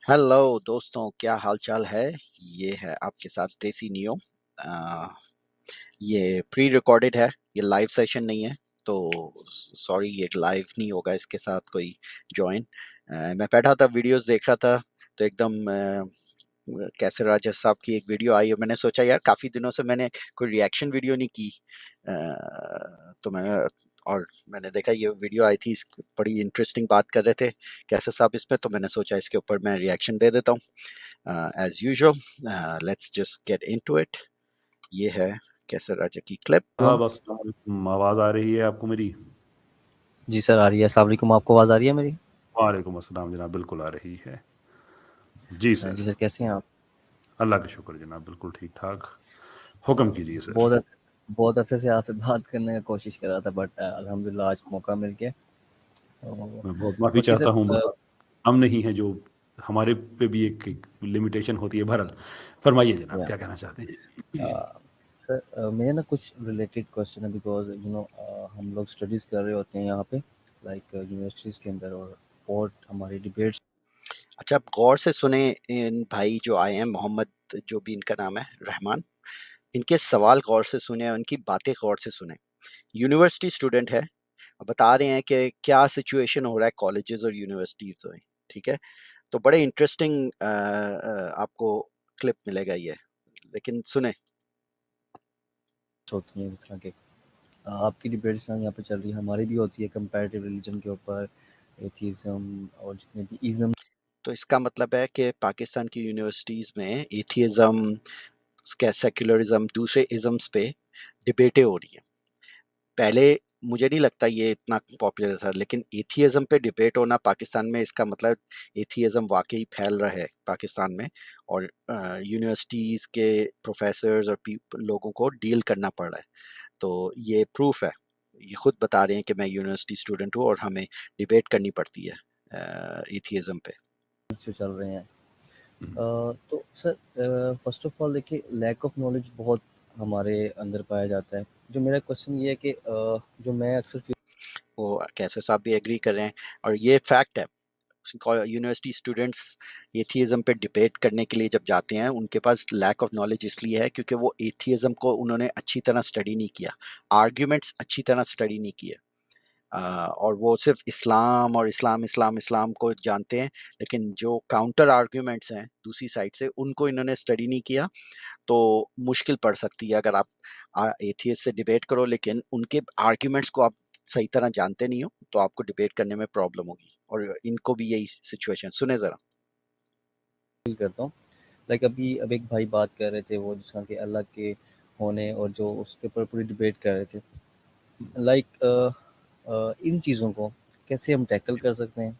Hello दोस्तों, क्या हाल चाल है। ये है आपके साथ देसी नियो। अ, ये प्री रिकॉर्डेड है, ये लाइव सेशन नहीं है। तो सॉरी, ये लाइव नहीं होगा, इसके साथ कोई ज्वाइन। मैं बैठा था, वीडियोस देख रहा था, तो एकदम कैसे राजा साहब की एक वीडियो आई और मैंने सोचा यार काफ़ी दिनों से मैंने कोई रिएक्शन वीडियो नहीं की। तो मैंने देखा ये वीडियो आई थी, बड़ी इंटरेस्टिंग बात कर रहे थे कैसे साहब इस पे, तो मैंने सोचा इसके ऊपर मैं रिएक्शन दे देता हूँ as usual. Let's just get into it. ये है कैसे राजा की क्लिप। हाँ बस आवाज़ आ रही है आपको मेरी। जी सर आ रही है। अस्सलाम वालेकुम, आपको आवाज़ आ रही है मेरी? वालेकुम अस्सलाम जनाब, बिल्कुल आ रही है। जी जी सर। सर, कैसे हैं आप? अल्लाह का शुक्र जनाब, बिल्कुल ठीक ठाक। हुक्म कीजिए सर। बहुत अरसे से आपसे बात करने का कोशिश कर रहा था, बट अल्हम्दुलिल्लाह आज मौका मिल गया। तो मैं बहुत माफ़ी बाकी चाहता सर हूँ, बस हम नहीं है जो हमारे पे भी एक लिमिटेशन होती है। बहरहाल फरमाइए जनाब, या क्या कहना चाहते हैं। सर मेरे ना कुछ रिलेटेड क्वेश्चन है, बिकॉज हम लोग स्टडीज़ कर रहे होते हैं यहाँ पे, लाइक यूनिवर्सिटीज़ के अंदर, और बहुत हमारी डिबेट्स। अच्छा, आप गौर से सुने इन भाई जो आए हैं, मोहम्मद, जो भी इनका नाम है, रहमान। इनके सवाल गौर से सुने, उनकी बातें गौर से सुने। यूनिवर्सिटी स्टूडेंट है, बता रहे हैं कि क्या सिचुएशन हो रहा है कॉलेजेस और यूनिवर्सिटीज में। ठीक है, तो बड़े इंटरेस्टिंग आपको क्लिप मिलेगा ये, लेकिन सुने। होती हैं इस तरह के। आपकी डिबेट्स यहाँ पे चल रही है, हमारी भी होती है कंपैरेटिव रिलीजन के ऊपर, एथीज़्म और जितने भी इज़्म। तो इसका मतलब है कि पाकिस्तान की यूनिवर्सिटीज में एथियज्म, सेक्युलरिज्म, दूसरे इज़म्स पे डिबेटें हो रही हैं। पहले मुझे नहीं लगता ये इतना पॉपुलर था, लेकिन एथियज्म पे डिबेट होना पाकिस्तान में, इसका मतलब एथियज्म वाकई फैल रहा है पाकिस्तान में। और यूनिवर्सिटीज़ के प्रोफेसर्स और लोगों को डील करना पड़ रहा है। तो ये प्रूफ है, ये खुद बता रहे हैं कि मैं यूनिवर्सिटी स्टूडेंट हूँ और हमें डिबेट करनी पड़ती है एथियज्म पे। जो चल रहे हैं। तो सर फर्स्ट ऑफ ऑल देखिए, लैक ऑफ नॉलेज बहुत हमारे अंदर पाया जाता है। जो मेरा क्वेश्चन ये है कि जो मैं अक्सर वो कैसे साहब भी एग्री कर रहे हैं, और ये फैक्ट है। यूनिवर्सिटी स्टूडेंट्स एथियज्म पे डिबेट करने के लिए जब जाते हैं, उनके पास लैक ऑफ नॉलेज इसलिए है क्योंकि वो एथियज्म को उन्होंने अच्छी तरह स्टडी नहीं किया, आर्ग्यूमेंट्स अच्छी तरह स्टडी नहीं किए। और वो सिर्फ इस्लाम और इस्लाम इस्लाम इस्लाम को जानते हैं, लेकिन जो काउंटर आर्ग्यूमेंट्स हैं दूसरी साइड से, उनको इन्होंने स्टडी नहीं किया। तो मुश्किल पड़ सकती है अगर आप एथियस्ट से डिबेट करो, लेकिन उनके आर्ग्यूमेंट्स को आप सही तरह जानते नहीं हो, तो आपको डिबेट करने में प्रॉब्लम होगी। और इनको भी यही सिचुएशन, सुने ज़रा। फील करता हूँ, लाइक अभी अब एक भाई बात कर रहे थे, वो जिसका कि अल्लाह के होने और जो उसके ऊपर पूरी डिबेट कर रहे थे, लाइक इन चीज़ों को कैसे हम टैकल कर सकते हैं।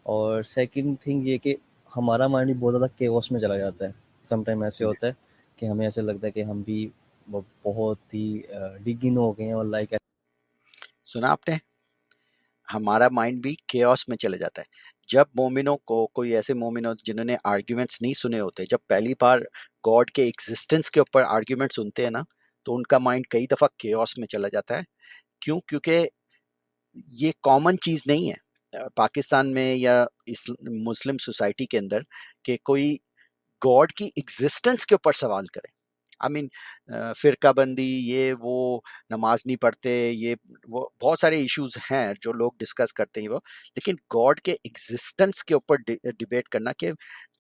और सेकंड थिंग ये कि हमारा माइंड भी बहुत ज़्यादा केओस में चला जाता है। समटाइम ऐसे होता है कि हमें ऐसे लगता है कि हम भी बहुत ही डिग इन हो गए हैं, और लाइक सुना आपने, हमारा माइंड भी केओस में चले जाता है। जब मोमिनों को, कोई ऐसे मोमिन जिन्होंने आर्ग्यूमेंट्स नहीं सुने होते, जब पहली बार गॉड के एग्जिस्टेंस के ऊपर आर्ग्यूमेंट सुनते हैं ना, तो उनका माइंड कई दफ़ा केओस में चला जाता है। क्यों? क्योंकि ये कॉमन चीज़ नहीं है पाकिस्तान में या इस मुस्लिम सोसाइटी के अंदर, कि कोई गॉड की एग्जिस्टेंस के ऊपर सवाल करे। आई मीन फिरकाबंदी, ये वो, नमाज नहीं पढ़ते, ये वो बहुत सारे इश्यूज हैं जो लोग डिस्कस करते हैं वो, लेकिन गॉड के एग्जिस्टेंस के ऊपर डिबेट करना कि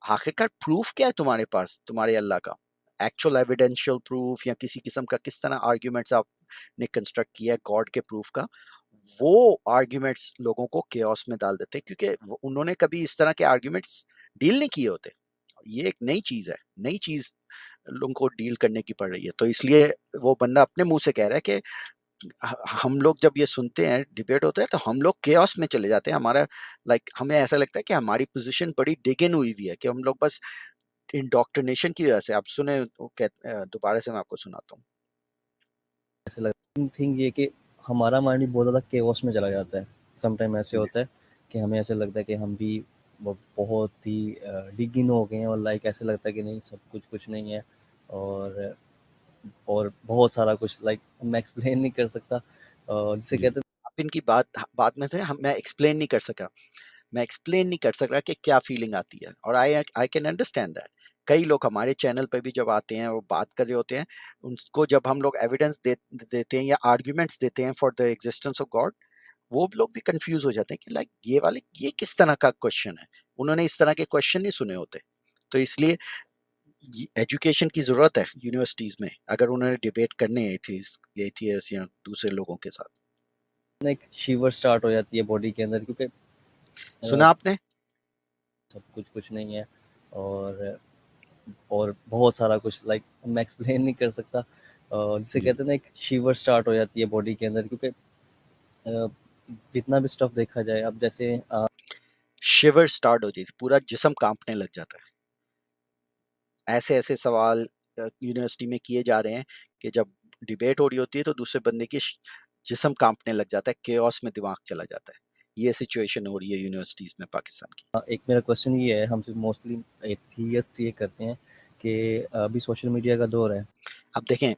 आखिरकार प्रूफ क्या है तुम्हारे पास, तुम्हारे अल्लाह का एक्चुअल एविडेंशियल प्रूफ, या किसी किस्म का किस तरह आर्ग्यूमेंट्स आपने कंस्ट्रक्ट किया है गॉड के प्रूफ का, वो आर्ग्यूमेंट्स लोगों को केओस में डाल देते हैं, क्योंकि उन्होंने कभी इस तरह के आर्ग्यूमेंट्स डील नहीं किए होते। ये एक नई चीज़ है, नई चीज़ लोगों को डील करने की पड़ रही है। तो इसलिए वो बंदा अपने मुंह से कह रहा है कि हम लोग जब ये सुनते हैं, डिबेट होता है, तो हम लोग केओस में चले जाते हैं। हमारा हमें ऐसा लगता है कि हमारी पोजीशन बड़ी डिगन हुई हुई है, कि हम लोग बस इंडोक्ट्रिनेशन की वजह से। आप सुने, दोबारा से मैं आपको सुनाता हूँ। ऐसे लगता है थिंग ये कि हमारा माइंड भी बहुत ज़्यादा केओस में चला जाता है। समटाइम ऐसे होता है कि हमें ऐसे लगता है कि हम भी बहुत ही डिग इन हो गए हैं, और लाइक ऐसे लगता है कि नहीं, सब कुछ कुछ नहीं है। और बहुत सारा कुछ, लाइक मैं एक्सप्लेन नहीं कर सकता, जिसे जी कहते हैं। आप इनकी बात बात में से हम मैं एक्सप्लेन नहीं कर सका। मैं एक्सप्लेन नहीं कर सक रहा कि क्या फीलिंग आती है, और आई कैन अंडरस्टैंड दैट। कई लोग हमारे चैनल पे भी जब आते हैं वो बात कर रहे होते हैं, उनको जब हम लोग एविडेंस देते हैं या आर्ग्यूमेंट्स देते हैं for the existence of God, वो लोग भी कंफ्यूज हो जाते हैं कि लाइक ये किस तरह का क्वेश्चन है, उन्होंने इस तरह के क्वेश्चन नहीं सुने होते। तो इसलिए एजुकेशन की जरूरत है यूनिवर्सिटीज में, अगर उन्होंने डिबेट करने एथियस या दूसरे लोगों के साथ। एक शिवर स्टार्ट हो जाती है बॉडी के अंदर, क्योंकि सुना आपने? सब कुछ नहीं है, और बहुत सारा कुछ, लाइक मैं एक्सप्लेन नहीं कर सकता। जिसे जी कहते हैं ना, एक शिवर स्टार्ट हो जाती है बॉडी के अंदर, क्योंकि जितना भी स्टफ देखा जाए, अब जैसे शिवर स्टार्ट हो जाती, पूरा जिस्म कांपने लग जाता है। ऐसे ऐसे सवाल यूनिवर्सिटी में किए जा रहे हैं कि जब डिबेट हो रही होती है तो दूसरे बंदे की जिस्म कांपने लग जाता है, केओस में दिमाग चला जाता है। ये सिचुएशन हो रही है यूनिवर्सिटीज में पाकिस्तान की। एक मेरा क्वेश्चन ये है, हमसे मोस्टली एथियस्ट ये करते हैं कि अभी सोशल मीडिया का दौर है। अब देखें,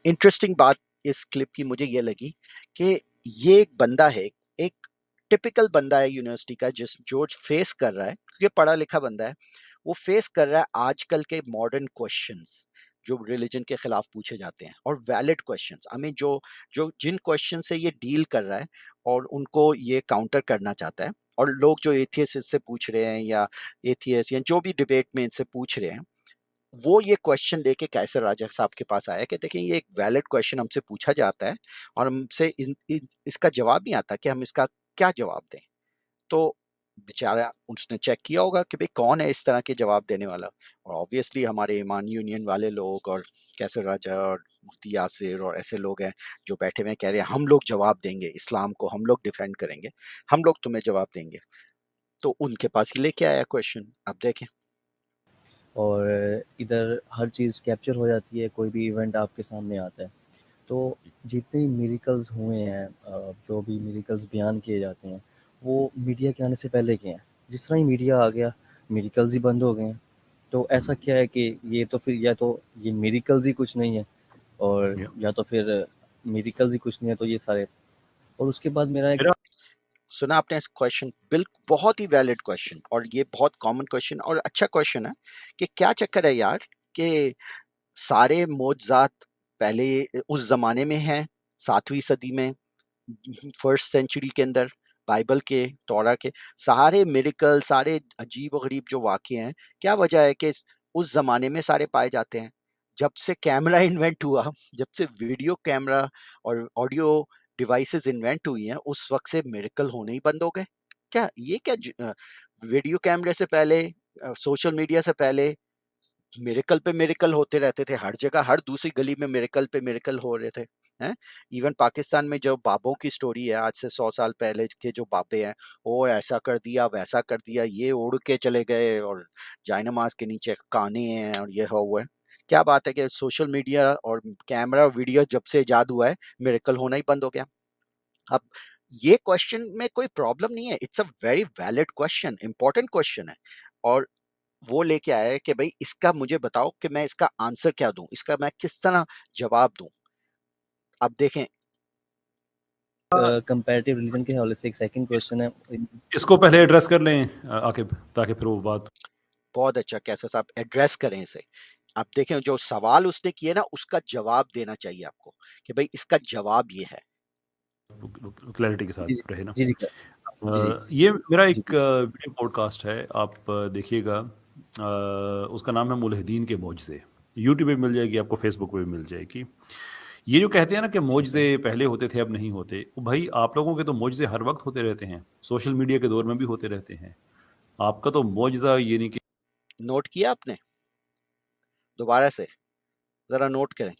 इंटरेस्टिंग बात इस क्लिप की मुझे ये लगी कि ये एक बंदा है, एक टिपिकल बंदा है यूनिवर्सिटी का, जो फेस कर रहा है, क्योंकि पढ़ा लिखा बंदा है, वो फेस कर रहा है आजकल के मॉडर्न क्वेश्चंस जो रिलीजन के खिलाफ पूछे जाते हैं, और वैलिड क्वेश्चंस। आई मीन जो जो जिन क्वेश्चन से ये डील कर रहा है और उनको ये काउंटर करना चाहता है, और लोग जो एथियस इससे पूछ रहे हैं या एथियस या जो भी डिबेट में इनसे पूछ रहे हैं, वो ये क्वेश्चन लेके कैसर राजा साहब के पास आया कि देखिए ये एक वैलिड क्वेश्चन हमसे पूछा जाता है और हमसे इसका जवाब नहीं आता कि हम इसका क्या जवाब दें। तो बेचारा उसने चेक किया होगा कि भाई कौन है इस तरह के जवाब देने वाला, और ऑब्वियसली हमारे ईमान यूनियन वाले लोग और कैसर राजा और मुफ्ती यासिर और ऐसे लोग हैं जो बैठे हुए हैं, कह रहे हैं हम लोग जवाब देंगे, इस्लाम को हम लोग डिफेंड करेंगे, हम लोग तुम्हें जवाब देंगे। तो उनके पास ही लेके आया क्वेश्चन, अब देखें। और इधर हर चीज़ कैप्चर हो जाती है, कोई भी इवेंट आपके सामने आता है। तो जितने मिरेकल्स हुए हैं, जो भी मिरेकल्स बयान किए जाते हैं, वो मीडिया के आने से पहले के हैं। जिस तरह ही मीडिया आ गया, मिरेकल्स ही बंद हो गए हैं। तो ऐसा क्या है कि ये तो फिर, या तो ये मिरेकल्स ही कुछ नहीं है, और या या तो फिर मिरेकल्स ही कुछ नहीं है, तो ये सारे। और उसके बाद मेरा एक मेरा सुना आपने इस क्वेश्चन? बिल्कुल बहुत ही वैलिड क्वेश्चन, और ये बहुत कॉमन क्वेश्चन और अच्छा क्वेश्चन है कि क्या चक्कर है यार कि सारे मौजज़ात पहले उस ज़माने में हैं, 7वीं सदी में, फर्स्ट सेंचुरी के अंदर, बाइबल के, तौरा के सारे मिरेकल, सारे अजीब-ओ-गरीब जो वाक़ये हैं, क्या वजह है कि उस ज़माने में सारे पाए जाते हैं? जब से कैमरा इन्वेंट हुआ, जब से वीडियो कैमरा और ऑडियो डिवाइसेज़ इन्वेंट हुई हैं, उस वक़्त से मिरेकल होने ही बंद हो गए? क्या ये क्या वीडियो कैमरे से पहले, सोशल मीडिया से पहले मिरेकल पे मिरेकल होते रहते थे, हर जगह, हर दूसरी गली में मिरेकल पे मिरेकल हो रहे थे, हैं? इवन पाकिस्तान में जो बाबों की स्टोरी है, आज से 100 साल पहले के जो बाबे हैं, वो ऐसा कर दिया, वैसा कर दिया, ये उड़ के चले गए और जायनमाज़ के नीचे काने हैं और ये हुआ है। क्या बात है कि सोशल मीडिया और कैमरा वीडियो जब से इजाद हुआ है, मिरेकल होना ही बंद हो गया। अब ये क्वेश्चन में कोई प्रॉब्लम नहीं है, it's a very valid question, important question है, और वो लेके आया है कि भाई इसका मुझे बताओ कि मैं इसका आंसर क्या दूं, इसका मैं किस तरह जवाब दूं। अब देखें, कंपैरेटिव रिलीजन के हवाले से एक सेकंड इस, क्वेश्चन है। इसको पहले एड्रेस कर लें आकिब, ताकि फिर वो बात बहुत अच्छा कैसा साहब एड्रेस करें इसे। अब देखें जो सवाल उसने किए ना उसका जवाब देना चाहिए आपको कि भाई इसका जवाब ये है। क्लैरिटी के जी, जी। साथ रहे ना। जी, जी। जी, जी। ये मेरा जी, एक वीडियो पॉडकास्ट है, आप देखिएगा। उसका नाम है मुल्हिदीन के मोजज़े। यूट्यूब पे मिल जाएगी आपको, फेसबुक पे भी मिल जाएगी। ये जो कहते हैं ना कि मोजज़े पहले होते थे अब नहीं होते, वो भाई आप लोगों के तो मोजज़े हर वक्त होते रहते हैं, सोशल मीडिया के दौर में भी होते रहते हैं। आपका तो मोजज़ा ये नहीं कि नोट किया आपने? दोबारा से जरा नोट करें।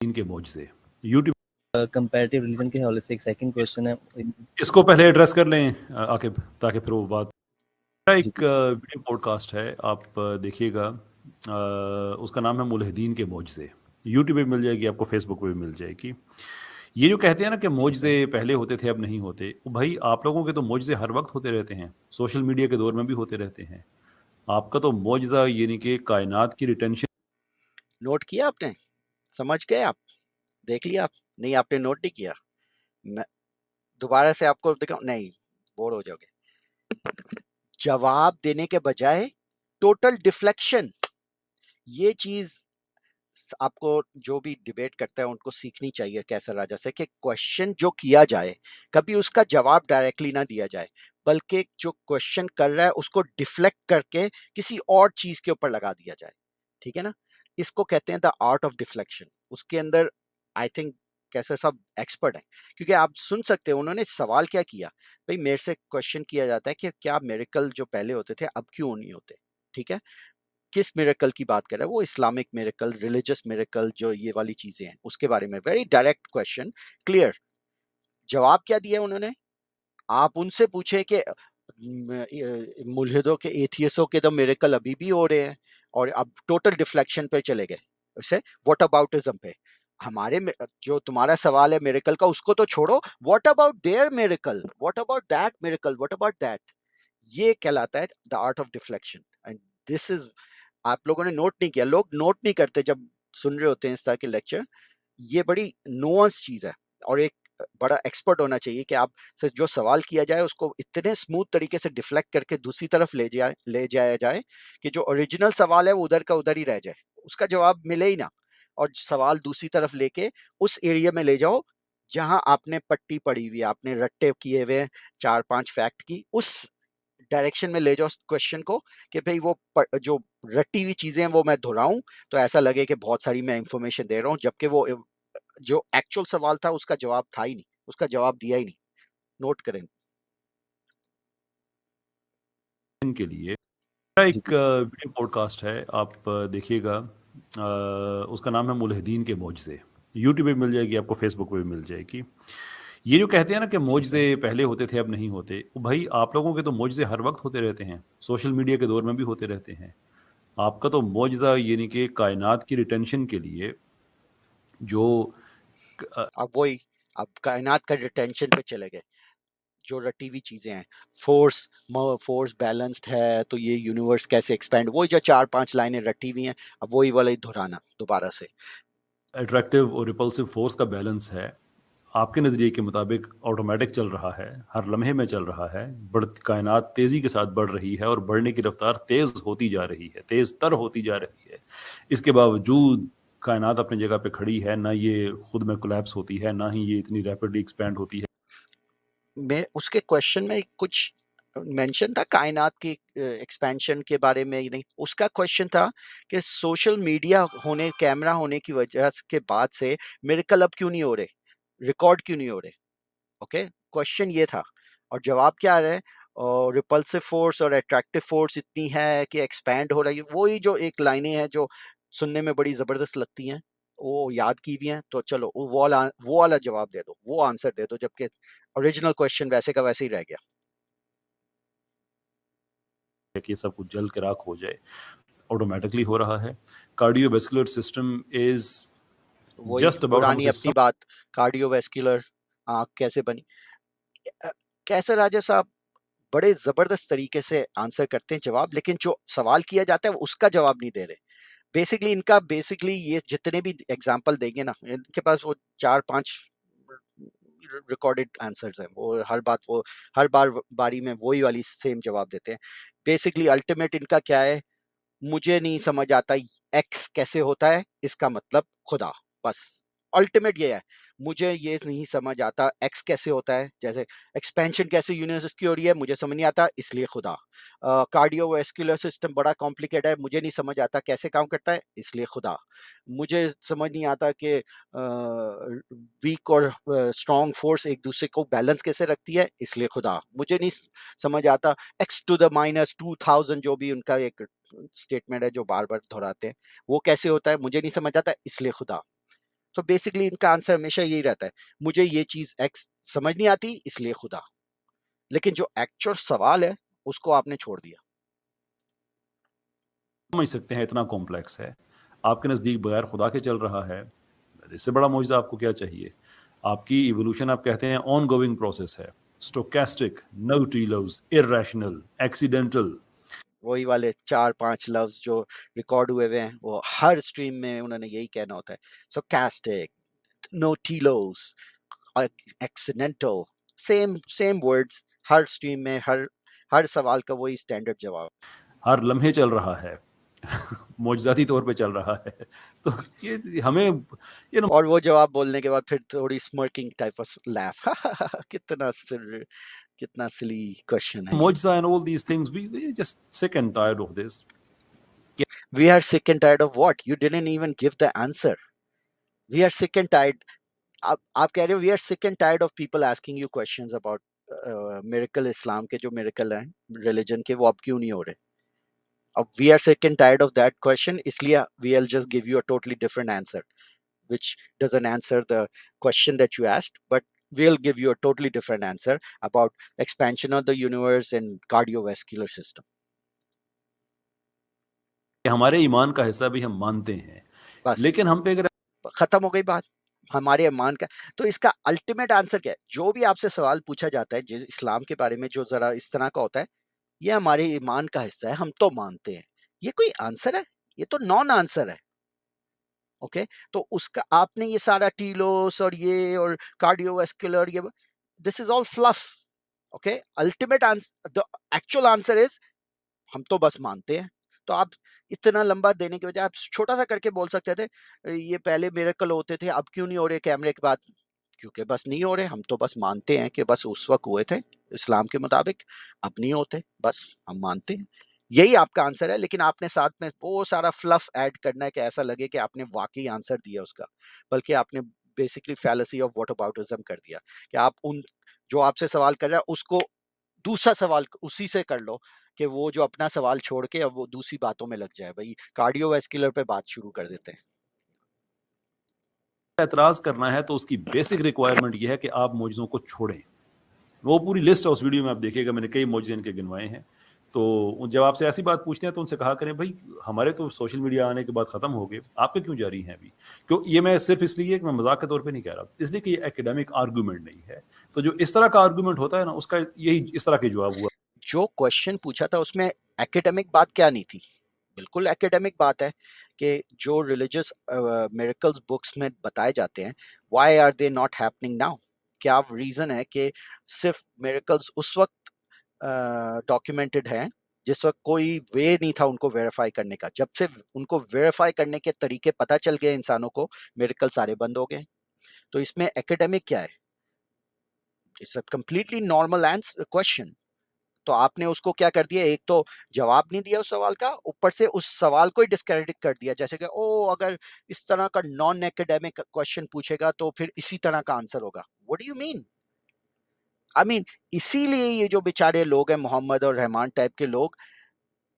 इनके मोजज़े यूट्यूब कंपैरेटिव रिलीजन के हवाले से एक सेकंड क्वेश्चन है। इसको पहले एड्रेस कर लें आकिब, ताकि फिर वो बात। मेरा जी, एक वीडियो पॉडकास्ट है, आप देखिएगा। उसका नाम है मुल्हिदीन के मोजज़े। यूट्यूब पे मिल जाएगी आपको, फेसबुक पे भी मिल जाएगी। ये जो कहते हैं ना कि मोजज़े पहले होते थे अब नहीं होते, वो भाई आप लोगों के तो मोजज़े हर वक्त होते रहते हैं, सोशल मीडिया के दौर में भी होते रहते हैं। आपका तो मोजज़ा ये नहीं कि कायनात की रिटेंशन। नोट किया आपने? समझ गए आप? देख लिया आप? नहीं आपने नोट नहीं किया। मैं दोबारा से आपको दिखाऊं? नहीं, बोर हो जाओगे। जवाब देने के बजाय टोटल डिफ्लेक्शन, ये चीज आपको जो भी डिबेट करता है उनको सीखनी चाहिए कैसर राजा से, कि क्वेश्चन जो किया जाए कभी उसका जवाब डायरेक्टली ना दिया जाए, बल्कि जो क्वेश्चन कर रहा है उसको डिफ्लेक्ट करके किसी और चीज के ऊपर लगा दिया जाए। ठीक है ना? इसको कहते हैं द आर्ट ऑफ डिफ्लेक्शन। उसके अंदर आई थिंक कैसे सब एक्सपर्ट है, क्योंकि आप सुन सकते हो उन्होंने सवाल क्या किया। भाई मेरे से क्वेश्चन किया जाता है कि क्या मेरेकल जो पहले होते थे अब क्यों नहीं होते। ठीक है? किस मिरेकल की बात कर रहा है वो? इस्लामिक मिरेकल, रिलीजियस मिरेकल, जो ये वाली चीजें हैं उसके बारे में। Very direct question, clear. जवाब क्या दिया उन्होंने? आप उनसे पूछे कि मुल्हिदों के, एथियसों के तो मिरेकल अभी भी हो रहे हैं, और अब टोटल डिफ्लेक्शन पे चले गए उसे व्हाट अबाउटिज्म पे। हमारे जो तुम्हारा सवाल है मिरेकल का उसको तो छोड़ो, what about their miracle, what about that miracle, what about that. ये कहलाता है the art of deflection. And this is, आप लोगों ने नोट नहीं किया, लोग नोट नहीं करते जब सुन रहे होते हैं इस तरह के लेक्चर। ये बड़ी नुआंस चीज है, और एक बड़ा एक्सपर्ट होना चाहिए कि आप से जो सवाल किया जाए उसको इतने स्मूथ तरीके से डिफ्लेक्ट करके दूसरी तरफ ले जाया जाए कि जो ओरिजिनल सवाल है वो उधर का उधर ही रह जाए, उसका जवाब मिले ही ना, और सवाल दूसरी तरफ लेके उस एरिया में ले जाओ जहां आपने पट्टी पड़ी हुई है, आपने रट्टे किए हुए हैं 4-5 फैक्ट की, उस डायरेक्शन में ले जाओ क्वेश्चन को, कि भाई वो जो रटी हुई चीजें हैं वो मैं दोहराऊं तो ऐसा लगे कि बहुत सारी मैं इंफॉर्मेशन दे रहा हूं, जबकि वो जो एक्चुअल सवाल था उसका जवाब था ही नहीं, उसका जवाब दिया ही नहीं। नोट करें। के लिए मेरा जी एक वीडियो पॉडकास्ट है, आप देखिएगा। उसका नाम है मुल्हिदीन के मोजज़े। यूट्यूब पे मिल जाएगी, आपको फेसबुक पे भी मिल जाएगी। ये जो कहते हैं ना कि मोजज़े पहले होते थे अब नहीं होते, वो भाई आप लोगों के तो मोजज़े हर वक्त होते रहते हैं, सोशल मीडिया के दौर में भी होते रहते हैं। आपका तो मोजज़ा यानी कि कायनात की रिटेंशन के लिए जो अब वही, अब कायनात का रिटेंशन पे चले गए, जो रटी हुई चीजें हैं, फोर्स फोर्स बैलेंस्ड है तो ये यूनिवर्स कैसे एक्सपैंड, वही जो 4-5 लाइनें रटी हुई हैं, अब वही वाला ही दोहराना दोबारा से। अट्रैक्टिव और रिपल्सिव फोर्स का बैलेंस है, आपके नज़रिए के मुताबिक ऑटोमेटिक चल रहा है, हर लम्हे में चल रहा है। कायनात तेज़ी के साथ बढ़ रही है और बढ़ने की रफ्तार तेज़ होती जा रही है, तेज़ तर होती जा रही है। इसके बावजूद कायनात अपनी जगह पे खड़ी है, ना ये खुद में कोलैप्स होती है, ना ही ये इतनी रैपिडली एक्सपैंड होती है। मैं उसके क्वेश्चन में कुछ मेंशन था कायनात की एक्सपेंशन के बारे में ही नहीं, उसका क्वेश्चन था कि सोशल मीडिया होने, कैमरा होने की वजह के बाद से मिरेकल अब क्यों नहीं हो रहे, रिकॉर्ड क्यों नहीं हो रहे। ओके, क्वेश्चन ये था, और जवाब क्या आ रहा है? और रिपल्सिव फोर्स और अट्रैक्टिव फोर्स इतनी है कि एक्सपैंड हो रही है, वही जो एक लाइनें हैं जो सुनने में बड़ी जबरदस्त लगती हैं, वो याद की हुई हैं, तो चलो वो वाला जवाब दे दो, वो आंसर दे दो, जबकि ओरिजिनल क्वेश्चन वैसे का वैसे ही रह गया। कि सब कुछ जल के राख हो जाए, ऑटोमेटिकली हो रहा है। कार्डियोवैस्कुलर सिस्टम इज वही जस्ट अबाउट, हम पुरानी उसे अपनी बात, कार्डियोवैस्कुलर आंख कैसे बनी। कैसे राजा साहब बड़े जबरदस्त तरीके से आंसर करते हैं जवाब, लेकिन जो सवाल किया जाता है उसका जवाब नहीं दे रहे। बेसिकली इनका, बेसिकली ये जितने भी एग्जांपल देंगे ना, इनके पास वो 4-5 रिकॉर्डेड आंसर्स हैं, वो हर बार बारी में वही वाली सेम जवाब देते हैं। बेसिकली अल्टीमेट इनका क्या है? मुझे नहीं समझ आता एक्स कैसे होता है, इसका मतलब खुदा। बस अल्टीमेट ये है, मुझे ये नहीं समझ आता एक्स कैसे होता है, जैसे एक्सपेंशन कैसे यूनिवर्स की हो रही है, मुझे समझ नहीं आता इसलिए खुदा। कार्डियोवैस्कुलर सिस्टम बड़ा कॉम्प्लिकेटेड है, मुझे नहीं समझ आता कैसे काम करता है, इसलिए खुदा। मुझे समझ नहीं आता कि वीक और स्ट्रॉन्ग फोर्स एक दूसरे को बैलेंस कैसे रखती है, इसलिए खुदा। मुझे नहीं समझ आता x⁻²,000 जो भी उनका एक स्टेटमेंट है जो बार बार दोहराते हैं, वो कैसे होता है, मुझे नहीं समझ आता इसलिए खुदा। तो बेसिकली इनका आंसर हमेशा यही रहता है, मुझे ये चीज एक्स समझ नहीं आती इसलिए खुदा। लेकिन जो एक्चुअल सवाल है उसको आपने छोड़ दिया। समझ सकते हैं इतना कॉम्प्लेक्स है, आपके नज़दीक बगैर खुदा के चल रहा है। इससे बड़ा मुआजिज़ा आपको क्या चाहिए? आपकी इवोल्यूशन आप कहते हैं ऑन गोइंग प्रोसेस है, स्टोकेस्टिक, नो टीलोज, इर्रेशनल, एक्सीडेंटल। वही वाले 4-5 लफ्ज जो रिकॉर्ड हुए हुए हैं, वो हर स्ट्रीम में उन्होंने यही कहना होता है। So caustic, no telos, accidental, same words, हर स्ट्रीम में हर सवाल का वही स्टैंडर्ड जवाब। हर लम्हे चल रहा है मौजज़ाती तौर पे चल रहा है तो ये हमें यू नो और वो जवाब बोलने के बाद फिर थोड़ी स्mirking टाइप ऑफ लैफ कितना सिली क्वेश्चन है ये। मौजज़ा and all these things we just sick and tired of this. We are sick and tired of what? You didn't even give the answer. We are sick and tired. आप कह रहे हो we are sick and tired of people asking you questions about miracle इस्लाम के जो miracle हैं religion के, वो अब क्यों नहीं हो रहे? अब we are sick and tired of that question, इसलिए we'll just give you a totally different answer which doesn't answer the question that you asked, but we'll give you a totally different answer about expansion of the universe and cardiovascular system. हमारे ईमान का हिस्सा भी हम मानते हैं, बस लेकिन हम पे अगर खत्म हो गई बात। हमारे ईमान का तो इसका अल्टीमेट आंसर क्या है? जो भी आपसे सवाल पूछा जाता है जिस इस्लाम के बारे में जो जरा इस तरह का होता है, ये हमारे ईमान का हिस्सा है, हम तो मानते हैं। ये कोई आंसर है? ये तो नॉन आंसर है। ओके, तो उसका आपने ये सारा टीलोस और कार्डियोवास्कुलर ये this is all fluff. Okay, ultimate answer the actual answer is हम तो बस मानते हैं। तो आप इतना लंबा देने के बजाय आप छोटा सा करके बोल सकते थे ये पहले मिरेकल होते थे, अब क्यों नहीं हो रहे कैमरे के बाद? क्योंकि बस नहीं हो रहे, हम तो बस मानते हैं कि बस उस वक्त हुए थे इस्लाम के मुताबिक, अब नहीं होते, बस हम मानते हैं। यही आपका आंसर है, लेकिन आपने साथ में वो सारा फ्लफ ऐड करना है कि ऐसा लगे कि आपने वाकई आंसर दिया उसका, बल्कि आपने बेसिकली फैलेसी ऑफ व्हाटअबाउटिज्म कर दिया कि आप उन जो आपसे सवाल कर रहा है उसको दूसरा सवाल उसी से कर लो कि वो जो अपना सवाल छोड़ के अब वो दूसरी बातों में लग जाए। भाई कार्डियोवास्कुलर पे बात शुरू कर देते हैं। एतराज़ करना है तो उसकी बेसिक रिक्वायरमेंट ये है कि आप मौजज़ों को छोड़ें। वो पूरी लिस्ट है उस वीडियो में, आप देखिएगा, मैंने कई मौजज़े इनके गिनवाए हैं। तो जब आपसे ऐसी बात पूछते हैं तो उनसे कहा करें भाई हमारे तो सोशल मीडिया आने के बाद ख़त्म हो गए, आपके क्यों जारी हैं अभी? क्यों ये मैं सिर्फ इसलिए कि मैं मजाक के तौर पे नहीं कह रहा, इसलिए कि ये एकेडमिक आर्गूमेंट नहीं है। तो जो इस तरह का आर्गूमेंट होता है ना, उसका यही इस तरह के जवाब हुआ। जो क्वेश्चन पूछा था उसमें एकेडमिक बात क्या नहीं थी? बिल्कुल एकेडमिक बात है कि जो रिलीजियस मिरेकल्स बुक्स में बताए जाते हैं, why are they not happening now? क्या रीजन है कि सिर्फ मिरेकल्स उस वक्त डॉक्यूमेंटेड हैं जिस वक्त कोई वे नहीं था उनको वेरीफाई करने का? जब से उनको वेरीफाई करने के तरीके पता चल गए इंसानों को, मिरेकल सारे बंद हो गए। तो इसमें एकेडमिक क्या है? It's a completely normal answer question. तो आपने उसको क्या कर दिया, एक तो जवाब नहीं दिया उस सवाल का, ऊपर से उस सवाल को ही डिस्क्रेडिट कर दिया, जैसे कि ओ अगर इस तरह का नॉन एकेडमिक क्वेश्चन पूछेगा तो फिर इसी तरह का आंसर होगा। What do you mean? I mean इसीलिए ये जो बेचारे लोग हैं मोहम्मद और रहमान टाइप के लोग,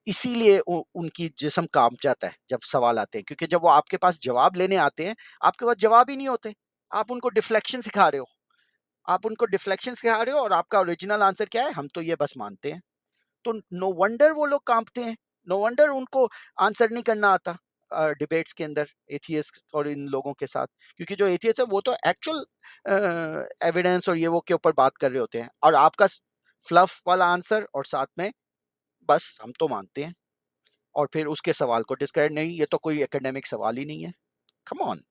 इसीलिए उनकी जिस्म कांप जाता है जब सवाल आते हैं, क्योंकि जब वो आपके पास जवाब लेने आते हैं आपके पास जवाब ही नहीं होते। आप उनको डिफ्लेक्शन सिखा रहे हो, आप उनको डिफ्लेक्शन सिखा रहे हो, और आपका ओरिजिनल आंसर क्या है? हम तो ये बस मानते हैं। तो नो वंडर वो लोग कांपते हैं, नो वंडर उनको आंसर नहीं करना आता डिबेट्स के अंदर एथियस्ट और इन लोगों के साथ, क्योंकि जो एथियस्ट है वो तो एक्चुअल एविडेंस और ये वो के ऊपर बात कर रहे होते हैं, और आपका फ्लफ वाला आंसर और साथ में बस हम तो मानते हैं, और फिर उसके सवाल को डिस्क्रेडिट नहीं, ये तो कोई एकेडमिक सवाल ही नहीं है। कम ऑन,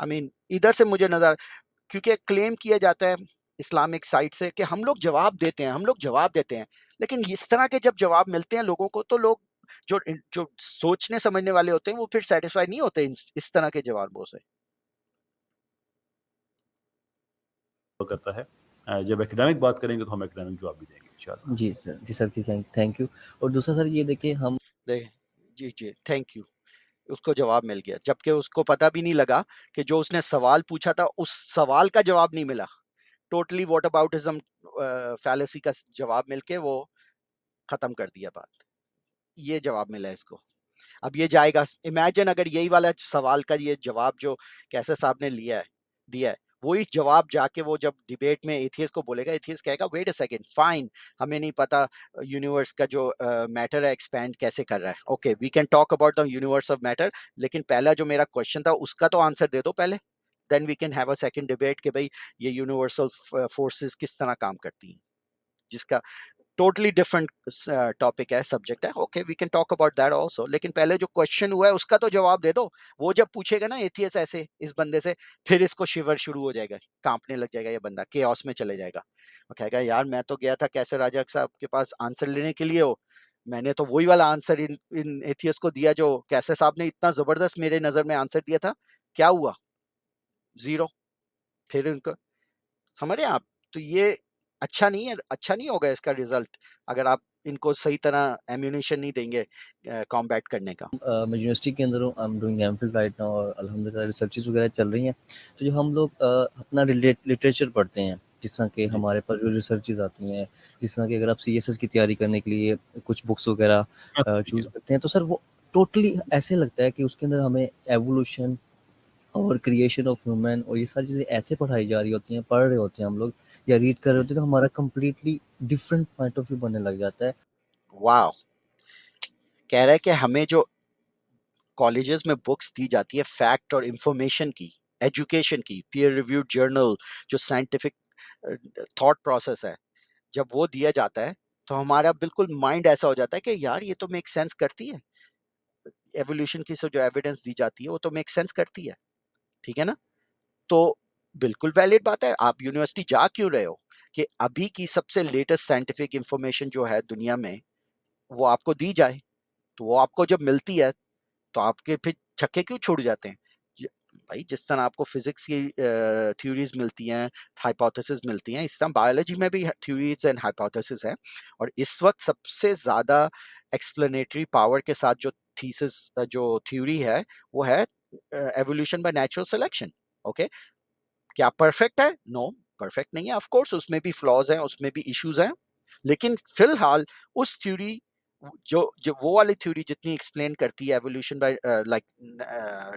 आई मीन इधर से मुझे नजर, क्योंकि क्लेम किया जाता है इस्लामिक साइड से कि हम लोग जवाब देते हैं, हम लोग जवाब देते हैं, लेकिन इस तरह के जब जवाब मिलते हैं लोगों को तो लोग जो जो सोचने समझने वाले होते हैं वो फिर सेटिस्फाई नहीं होते इस तरह के जवाबों से। करता है जब एकेडमिक बात करेंगे तो हम एकेडमिक जवाब भी देंगे इंशाल्लाह। जी सर जी, थैंक यू। और दूसरा सर ये देखिए हम देख, जी जी थैंक यू, उसको जवाब मिल गया, जबकि उसको पता भी नहीं लगा कि जो उसने सवाल पूछा था उस सवाल का जवाब नहीं मिला। टोटली वॉट अबाउटिज्म फैलेसी का जवाब मिलके वो खत्म कर दिया बात। ये जवाब मिला इसको। अब ये जाएगा, इमेजिन अगर यही वाला सवाल का ये जवाब जो कैसर साहब ने दिया है, वही जवाब जाके वो जब डिबेट में एथियस्ट को बोलेगा, एथियस्ट कहेगा वेट अ सेकंड, फाइन, हमें नहीं पता यूनिवर्स का जो मैटर है एक्सपैंड कैसे कर रहा है, okay we can talk about the universe of matter, लेकिन पहला जो मेरा क्वेश्चन था उसका तो आंसर दे दो पहले, then we can have a second debate कि भाई ये यूनिवर्सल फोर्सेस किस तरह काम करती हैं, जिसका टोटली डिफरेंट टॉपिक है, सब्जेक्ट है, okay we can talk about that also, लेकिन पहले जो क्वेश्चन हुआ है उसका तो जवाब दे दो। वो जब पूछेगा ना एथियस ऐसे इस बंदे से, फिर इसको शिवर शुरू हो जाएगा, कांपने लग जाएगा ये बंदा, केओस में चले जाएगा। वो कहेगा यार मैं तो गया था कैसे राजा साहब के पास आंसर लेने के लिए, हो मैंने तो वही वाला आंसर इन एथियस को दिया जो कैसे साहब ने इतना जबरदस्त मेरे नजर में आंसर दिया था, क्या हुआ, जीरो। फिर उनको समझ रहे हैं आप? तो ये अच्छा नहीं है, अच्छा नहीं होगा इसका रिजल्ट अगर आप इनको सही तरह एम्यूनेशन नहीं देंगे कॉम्बैट करने का। मैं यूनिवर्सिटी के अंदर हूँ, I am doing MPhil right now और अल्हम्दुलिल्लाह रिसर्चेस वगैरह चल रही हैं। तो जो हम लोग अपना लिटरेचर पढ़ते हैं, जिस तरह के जी हमारे पास जो रिसर्चेस आती हैं, जिस तरह की अगर आप सीएसएस की तैयारी करने के लिए कुछ बुक्स वगैरह चूज़ करते हैं, तो सर वो टोटली ऐसे लगता है कि उसके अंदर हमें एवोल्यूशन और क्रिएशन ऑफ ह्यूमन और ये सारी चीज़ें ऐसे पढ़ाई जा रही होती हैं, पढ़ रहे होते हैं हम लोग या रीड कर रहे होते हैं, तो हमारा completely different point of view बनने लग जाता है। वाह, कह रहा है कि हमें जो कॉलेजेस में बुक्स दी जाती है फैक्ट और इंफॉर्मेशन की, एजुकेशन की, पीयर रिव्यूड जर्नल, जो साइंटिफिक थॉट प्रोसेस है, जब वो दिया जाता है तो हमारा बिल्कुल माइंड ऐसा हो जाता है कि यार ये तो मेक सेंस करती है, एवोल्यूशन की जो एविडेंस दी जाती है वो तो मेक सेंस करती है, ठीक है ना? तो बिल्कुल वैलिड बात है। आप यूनिवर्सिटी जा क्यों रहे हो कि अभी की सबसे लेटेस्ट साइंटिफिक इंफॉर्मेशन जो है दुनिया में वो आपको दी जाए। तो वो आपको जब मिलती है तो आपके फिर छक्के क्यों छूट जाते हैं? भाई जिस तरह आपको फिजिक्स की थ्योरीज मिलती हैं, हाइपोथेसिस मिलती हैं, इस तरह बायोलॉजी में भी थ्योरीज एंड हाइपोथेसिस है। और इस वक्त सबसे ज्यादा एक्सप्लेनेटरी पावर के साथ जो थीसिस जो थ्योरी है वो है evolution by natural selection. Okay, क्या परफेक्ट है? नो, परफेक्ट नहीं है, ऑफ कोर्स उसमें भी फ्लॉज हैं, उसमें भी इश्यूज हैं, लेकिन फिलहाल उस थ्योरी जो जो वो वाली थ्योरी जितनी एक्सप्लेन करती है evolution by like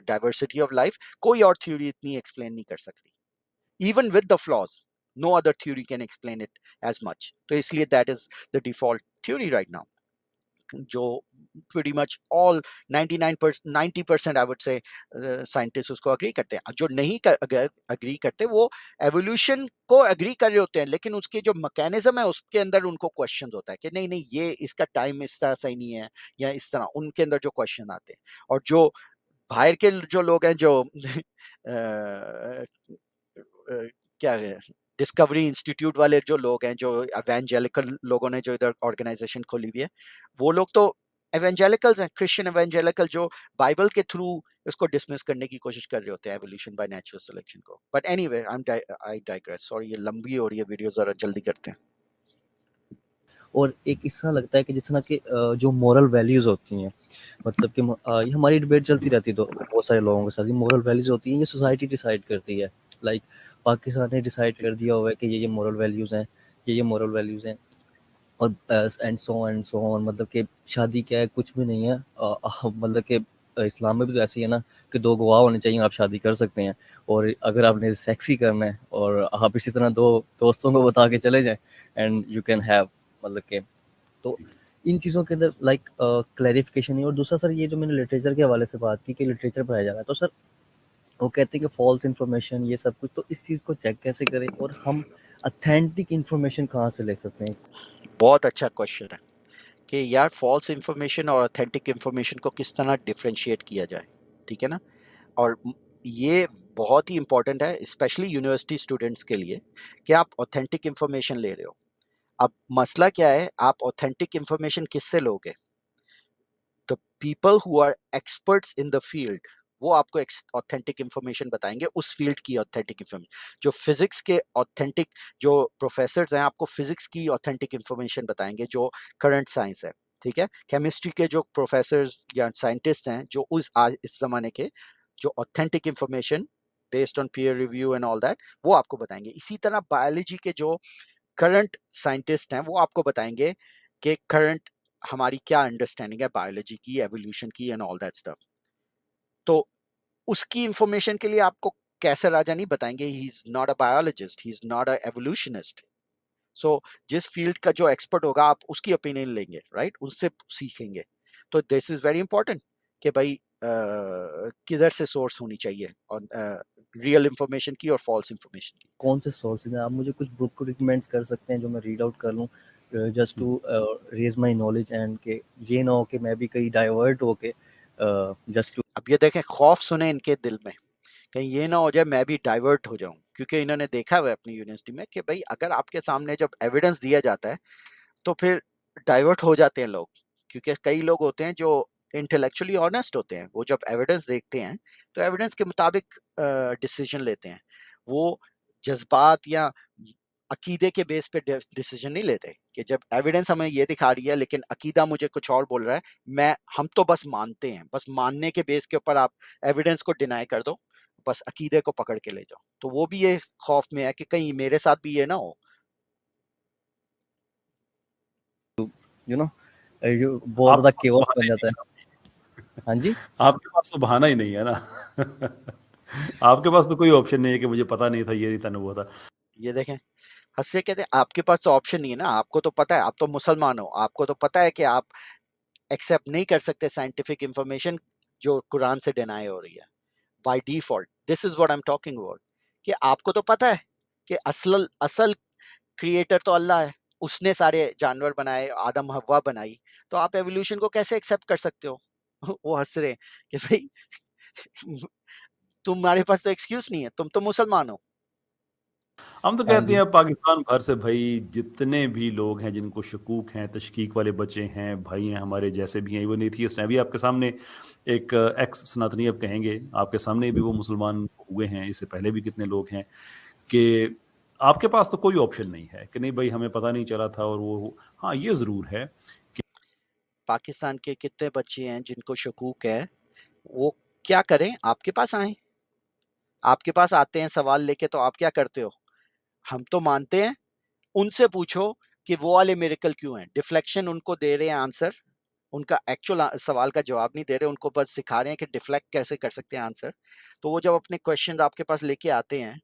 diversity of life, कोई और थ्योरी इतनी एक्सप्लेन नहीं कर सकती, even with the flaws. No other theory can explain it as much, तो इसलिए that is the default theory right now, जो pretty much all 99% 90% I would say scientist उसको अग्री करते हैं। जो नहीं अगर अग्री करते वो एवोल्यूशन को अग्री कर रहे होते हैं, लेकिन उसके जो मैकेनिज्म है उसके अंदर उनको क्वेश्चन होता है कि नहीं नहीं ये इसका टाइम इस तरह सही नहीं है, या इस तरह उनके अंदर जो क्वेश्चन आते हैं। और जो बाहर के जो लोग हैं जो क्या है, डिस्कवरी इंस्टीट्यूट वाले जो लोग हैं, जो एवेंजेलिकल लोगों ने जो इधर ऑर्गेनाइजेशन खोली हुई है, वो लोग तो एवेंजेलिकल्स हैं, क्रिश्चियन एवेंजेलिकल, जो बाइबल के थ्रू इसको डिसमिस करने की कोशिश कर रहे होते हैं एवोल्यूशन बाय नेचुरल सिलेक्शन को। But anyway I digress, sorry ये लंबी हो रही है वीडियो, जरा जल्दी करते हैं। और एक इस तरह लगता है कि जिस तरह के जो मॉरल वैल्यूज़ होती हैं, मतलब कि ये हमारी डिबेट चलती रहती है तो बहुत सारे लोगों के साथ, ये मॉरल वैल्यूज़ होती हैं, ये सोसाइटी डिसाइड करती है। लाइक पाकिस्तान ने डिसाइड कर दिया हुआ है कि ये मॉरल वैल्यूज़ हैं, ये मॉरल वैल्यूज़ हैं और एंड सो ऑन, मतलब कि शादी क्या है, कुछ भी नहीं है। मतलब कि इस्लाम में भी तो ऐसे ही है ना कि 2 गवाह होने चाहिए, आप शादी कर सकते हैं। और अगर आपने सेक्स ही करना है और आप इसी तरह 2 दोस्तों को बता के चले जाएँ एंड यू कैन हैव, मतलब कि तो इन चीज़ों के अंदर लाइक क्लैरिफिकेशन नहीं। और दूसरा सर, ये जो मैंने लिटरेचर के हवाले से बात की कि लिटरेचर पढ़ाया जा रहा है, तो सर वो कहते हैं कि फॉल्स इन्फॉर्मेशन ये सब कुछ, तो इस चीज़ को चेक कैसे करें और हम ऑथेंटिक इन्फॉर्मेशन कहाँ से ले सकते हैं? बहुत अच्छा क्वेश्चन है कि यार फॉल्स इंफॉर्मेशन और ऑथेंटिक इंफॉर्मेशन को किस तरह डिफरेंशिएट किया जाए, ठीक है ना? और ये बहुत ही इंपॉर्टेंट है स्पेशली यूनिवर्सिटी स्टूडेंट्स के लिए कि आप ऑथेंटिक इंफॉर्मेशन ले रहे हो। अब मसला क्या है, आप ऑथेंटिक इंफॉर्मेशन किससे लोगे? The people who are experts in the field, वो आपको ऑथेंटिक इंफॉर्मेशन बताएंगे, उस फील्ड की ऑथेंटिक इंफॉर्मेशन। जो फिजिक्स के ऑथेंटिक जो प्रोफेसर्स हैं आपको फिजिक्स की ऑथेंटिक इंफॉर्मेशन बताएंगे जो करंट साइंस है, ठीक है? केमिस्ट्री के जो प्रोफेसर्स या साइंटिस्ट हैं जो उस आज इस जमाने के जो authentic information based on peer review and all that, वो आपको बताएंगे। इसी तरह बायोलॉजी के जो करंट साइंटिस्ट हैं वो आपको बताएंगे कि करंट हमारी क्या अंडरस्टैंडिंग है बायोलॉजी की, एवोल्यूशन की एंड ऑल दैट स्टफ। तो उसकी इंफॉर्मेशन के लिए आपको कैसर राजा नहीं बताएंगे, he is not a biologist, he is not an evolutionist. So जिस फील्ड का जो एक्सपर्ट होगा आप उसकी ओपिनियन लेंगे, राइट? उससे सीखेंगे। तो दिस इज वेरी इंपॉर्टेंट कि भाई किधर से सोर्स होनी चाहिए और रियल इंफॉर्मेशन की और फॉल्स इंफॉर्मेशन की। कौन से सोर्सेज हैं? आप मुझे कुछ बुक को रिकमेंड्स कर सकते हैं जो मैं रीड आउट कर लूँ just to raise my knowledge and के ये ना हो कि मैं भी कहीं डाइवर्ट हो के जस्ट टू अब ये देखें, खौफ सुने इनके दिल में, कहीं ये ना हो जाए मैं भी डाइवर्ट हो जाऊं, क्योंकि इन्होंने देखा हुआ है अपनी यूनिवर्सिटी में कि भाई अगर आपके सामने जब एविडेंस दिया जाता है तो फिर डाइवर्ट हो जाते हैं लोग, क्योंकि कई लोग होते हैं जो इंटेलेक्चुअली ऑनेस्ट होते हैं, वो जब एविडेंस देखते हैं तो एविडेंस के मुताबिक डिसीजन लेते हैं, वो जज्बात या अकीदे के बेस पे डिसीजन नहीं लेते कि जब एविडेंस हमें ये दिखा रही है लेकिन अकीदा मुझे कुछ और बोल रहा है, हम तो बस मानते हैं, बस मानने के बेस के ऊपर आप एविडेंस को डिनाई कर दो, बस अकीदे को पकड़ के ले जाओ, तो वो भी ये खौफ में है कि कहीं मेरे साथ भी ये ना हो। यू नो बहुत ज्यादा आपके केओस पास बन बहाना ही जाता है। नहीं हाँ जी है। आपके पास तो बहाना ही नहीं है ना। आपके पास तो कोई ऑप्शन नहीं है कि मुझे पता नहीं था, ये नहीं था, वो था। ये देखें, हंसते कहते हैं आपके पास तो ऑप्शन नहीं है ना, आपको तो पता है, आप तो मुसलमान हो, आपको तो पता है कि आप एक्सेप्ट नहीं कर सकते साइंटिफिक इंफॉर्मेशन जो कुरान से डिनाई हो रही है by default. This is what I am talking about, कि आपको तो पता है कि असल असल क्रिएटर तो अल्लाह है, उसने सारे जानवर बनाए, आदम हवा बनाई, तो आप एवोल्यूशन को कैसे एक्सेप्ट कर सकते हो? वो हंस रहे हैं कि भाई तुम्हारे पास तो एक्सक्यूज नहीं है, तुम तो मुसलमान हो। हम तो हाँ कहते जी हैं पाकिस्तान भर से भाई जितने भी लोग हैं जिनको शकूक हैं, तशकीक वाले बच्चे हैं, भाई हैं हमारे जैसे भी हैं, वो एथियस्ट हैं। अभी आपके सामने एक एक्स सनातनी अब कहेंगे, आपके सामने भी वो मुसलमान हुए हैं, इससे पहले भी कितने लोग हैं, कि आपके पास तो कोई ऑप्शन नहीं है कि नहीं भाई हमें पता नहीं चला था। और वो हाँ, ये ज़रूर है कि पाकिस्तान के कितने बच्चे हैं जिनको शकूक है, वो क्या करें, आपके पास आए, आपके पास आते हैं सवाल लेके, तो आप क्या करते हो? हम तो मानते हैं, उनसे पूछो कि वो वाले मिरेकल क्यों हैं, डिफ्लेक्शन उनको दे रहे हैं आंसर, उनका एक्चुअल सवाल का जवाब नहीं दे रहे, उनको बस सिखा रहे हैं कि डिफ्लेक्ट कैसे कर सकते हैं आंसर। तो वो जब अपने क्वेश्चन आपके पास लेके आते हैं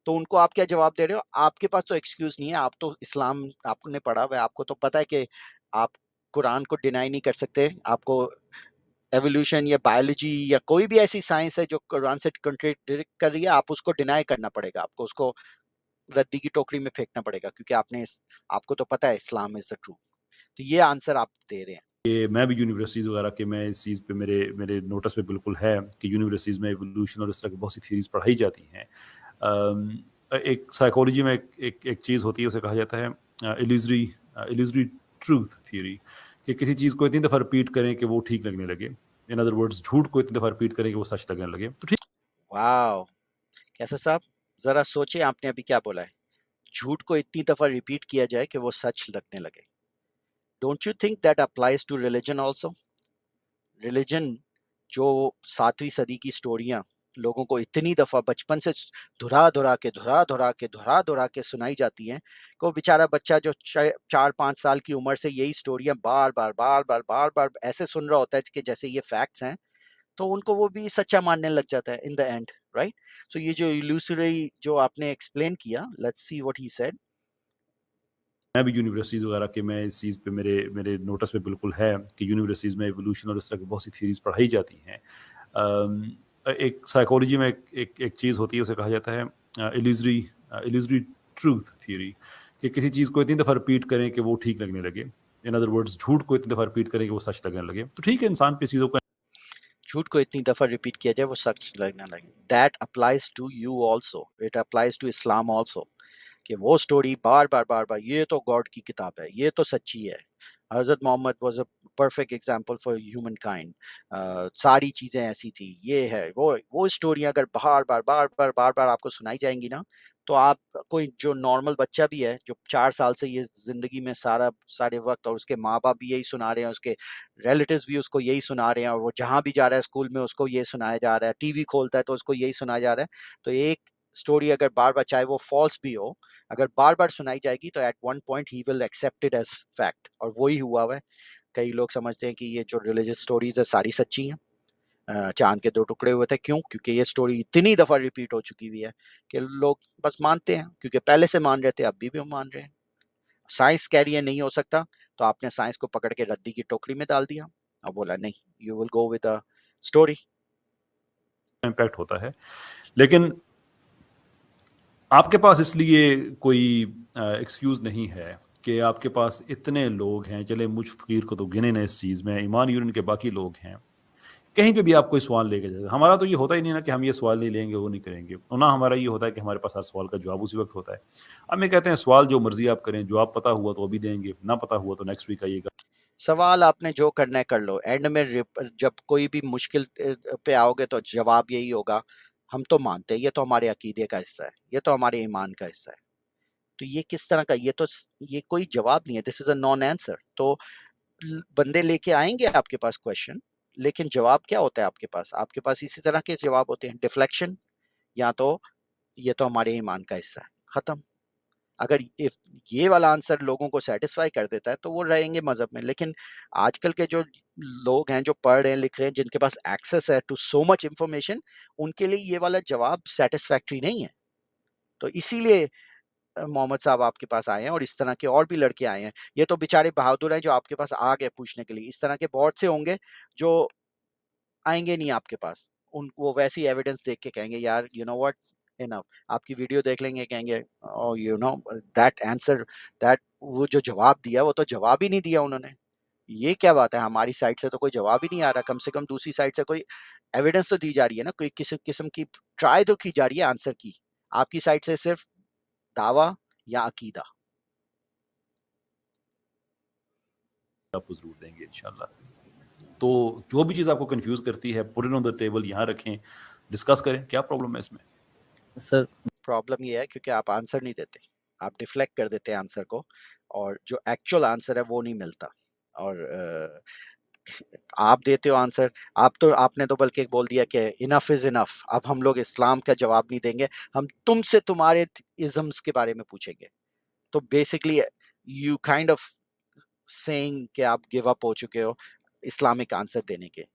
तो उनको आप क्या जवाब दे रहे हो? आपके पास तो एक्सक्यूज नहीं है, आप तो इस्लाम आपने पढ़ा हुआ है, आपको तो पता है कि आप कुरान को डिनाई नहीं कर सकते, आपको एवोल्यूशन या बायोलॉजी या कोई भी ऐसी साइंस है जो कुरान से कंट्राडिक्ट कर रही है, आप उसको डिनाई करना पड़ेगा, आपको उसको रद्दी की टोकरी में फेंकना पड़ेगा, क्योंकि आपको तो पता है इस्लाम इज द ट्रूथ। तो ये आंसर आप दे रहे हैं। मैं भी यूनिवर्सिटीज़ वगैरह के, मैं इस चीज़ पे मेरे मेरे नोटिस पे बिल्कुल है कि यूनिवर्सिटीज़ में एवोल्यूशन और इस तरह की बहुत सी थ्योरीज पढ़ाई जाती हैं। एक साइकोलॉजी में एक चीज़ होती है, उसे कहा जाता है इल्यूजरी ट्रूथ थ्योरी, कि किसी चीज़ को इतनी दफ़ा रिपीट करें कि वो ठीक लगने लगे। इन अदर वर्ड्स, झूठ को इतनी दफ़ा रिपीट करें कि वो सच लगने लगे। तो ठीक वाह, कैसे साहब, जरा सोचिए आपने अभी क्या बोला है, झूठ को इतनी दफा रिपीट किया जाए कि वो सच लगने लगे। Don't you think that applies to religion also? Religion जो 7वीं सदी की स्टोरियां लोगों को इतनी दफा बचपन से धुरा के सुनाई जाती हैं कि वो बेचारा बच्चा जो 4-5 साल की उम्र से यही स्टोरियां बार बार ऐसे सुन रहा होता है कि जैसे ये फैक्ट्स हैं, तो उनको वो भी सच्चा मानने लग जाता है इन द एंड, राइट? सो ये जो इल्यूसरी जो आपने एक्सप्लेन किया, let's see what he said. मैं भी यूनिवर्सिटीज़ वगैरह के, मैं इस चीज़ पे मेरे मेरे नोटिस पे बिल्कुल है कि यूनिवर्सिटीज़ में एवोल्यूशन और इस तरह की बहुत सी थ्योरीज पढ़ाई जाती हैं। एक साइकोलॉजी में एक चीज़ होती है, उसे कहा जाता है इल्यूजरी ट्रूथ थ्योरी, कि किसी चीज़ को इतनी दफ़ा रिपीट करें कि वो ठीक लगने लगे। इन अदर वर्ड्स, झूठ को इतनी दफ़ा रिपीट करें कि वो सच लगने लगे। तो ठीक है, इंसान पे चीज़ों का झूठ को इतनी दफा रिपीट किया जाए वो सच लगने लगे। That applies to you also, it applies to Islam also, कि वो स्टोरी बार बार ये तो गॉड की किताब है, ये तो सच्ची है। हजरत Muhammad was a perfect example for human kind, सारी चीजें ऐसी थी, ये है वो स्टोरी अगर बार बार आपको सुनाई जाएंगी ना, तो आप, कोई जो नॉर्मल बच्चा भी है जो 4 साल से ये जिंदगी में सारे वक्त, और उसके माँ बाप भी यही सुना रहे हैं, उसके रिलेटिव्स भी उसको यही सुना रहे हैं, और वो जहाँ भी जा रहा है स्कूल में उसको ये सुनाया जा रहा है, टीवी खोलता है तो उसको यही सुनाया जा रहा है। तो एक स्टोरी अगर बार बार, चाहे वो फॉल्स भी हो, अगर बार बार सुनाई जाएगी तो at one point he will accept it as fact, और वही हुआ हुआ है। कई लोग समझते हैं कि ये जो रिलीजियस स्टोरीज है सारी सच्ची हैं। चांद के 2 टुकड़े हुए थे, क्यों? क्योंकि ये स्टोरी इतनी दफा रिपीट हो चुकी हुई है कि लोग बस मानते हैं, क्योंकि पहले से मान रहे थे, अभी भी हम मान रहे हैं। साइंस कह रही है नहीं हो सकता, तो आपने साइंस को पकड़ के रद्दी की टोकरी में डाल दिया और बोला नहीं, you will go with a story. Impact होता है। लेकिन आपके पास इसलिए कोई एक्सक्यूज़ नहीं है कि आपके पास इतने लोग हैं, चले मुझ फ़कीर को तो गिने ना इस चीज़ में, ईमान यूनियन के बाकी लोग हैं। कहीं पे भी आप कोई सवाल लेके जाइए, हमारा तो ये होता ही नहीं ना कि हम ये सवाल नहीं लेंगे, वो नहीं करेंगे। और ना हमारा ये होता है कि हमारे पास हर सवाल का जवाब उसी वक़्त होता है। हम ये कहते हैं सवाल जो मर्ज़ी आप करें, जवाब पता हुआ तो अभी देंगे, ना पता हुआ तो नेक्स्ट वीक आइएगा। सवाल आपने जो करना है कर लो, एंड में जब कोई भी मुश्किल पे आओगे तो जवाब यही होगा, हम तो मानते हैं, ये तो हमारे अकीदे का हिस्सा है, ये तो हमारे ईमान का हिस्सा है। तो ये किस तरह का, ये कोई जवाब नहीं है, this is a non answer. तो बंदे लेके आएंगे आपके पास क्वेश्चन, लेकिन जवाब क्या होता है आपके पास इसी तरह के जवाब होते हैं, डिफ्लेक्शन, या तो ये तो हमारे ईमान का हिस्सा है, खत्म। अगर इफ ये वाला आंसर लोगों को सेटिस्फाई कर देता है तो वो रहेंगे मजहब में। लेकिन आजकल के जो लोग हैं, जो पढ़ रहे हैं, लिख रहे हैं, जिनके पास एक्सेस है टू सो मच इंफॉर्मेशन, उनके लिए ये वाला जवाब सेटिस्फैक्ट्री नहीं है। तो इसीलिए मोहम्मद साहब आपके पास आए हैं, और इस तरह के और भी लड़के आए हैं। ये तो बेचारे बहादुर हैं जो आपके पास आ गए पूछने के लिए। इस तरह के बहुत से होंगे जो आएंगे नहीं आपके पास, उनको वैसी एविडेंस देख के कहेंगे यार यू नो व्हाट, इनफ। आपकी वीडियो देख लेंगे, कहेंगे you know that answer, that वो जो जवाब दिया वो तो जवाब ही नहीं दिया उन्होंने। ये क्या बात है, हमारी साइड से तो कोई जवाब ही नहीं आ रहा, कम से कम दूसरी साइड से कोई एविडेंस तो दी जा रही है ना, कोई किसी किस्म की ट्राई तो की जा रही है आंसर की। आपकी साइड से सिर्फ दावा या अकीदा। आपको ज़रूर देंगे इंशाल्लाह। तो जो भी चीज़ आपको कन्फ्यूज़ करती है, put it on the table, यहाँ रखें, डिस्कस करें, क्या प्रॉब्लम है इसमें? सर प्रॉब्लम ये है क्योंकि आप आंसर नहीं देते, आप डिफ्लेक्ट कर देते हैं आंसर को, और जो एक्चुअल आंसर है वो नहीं मिलता। और आप देते हो आंसर, आपने तो बल्कि बोल दिया कि इनफ इज इनफ, अब हम लोग इस्लाम का जवाब नहीं देंगे, हम तुमसे तुम्हारे इज़म्स के बारे में पूछेंगे। तो basically you kind of saying कि आप गिव अप हो चुके हो इस्लामिक आंसर देने के।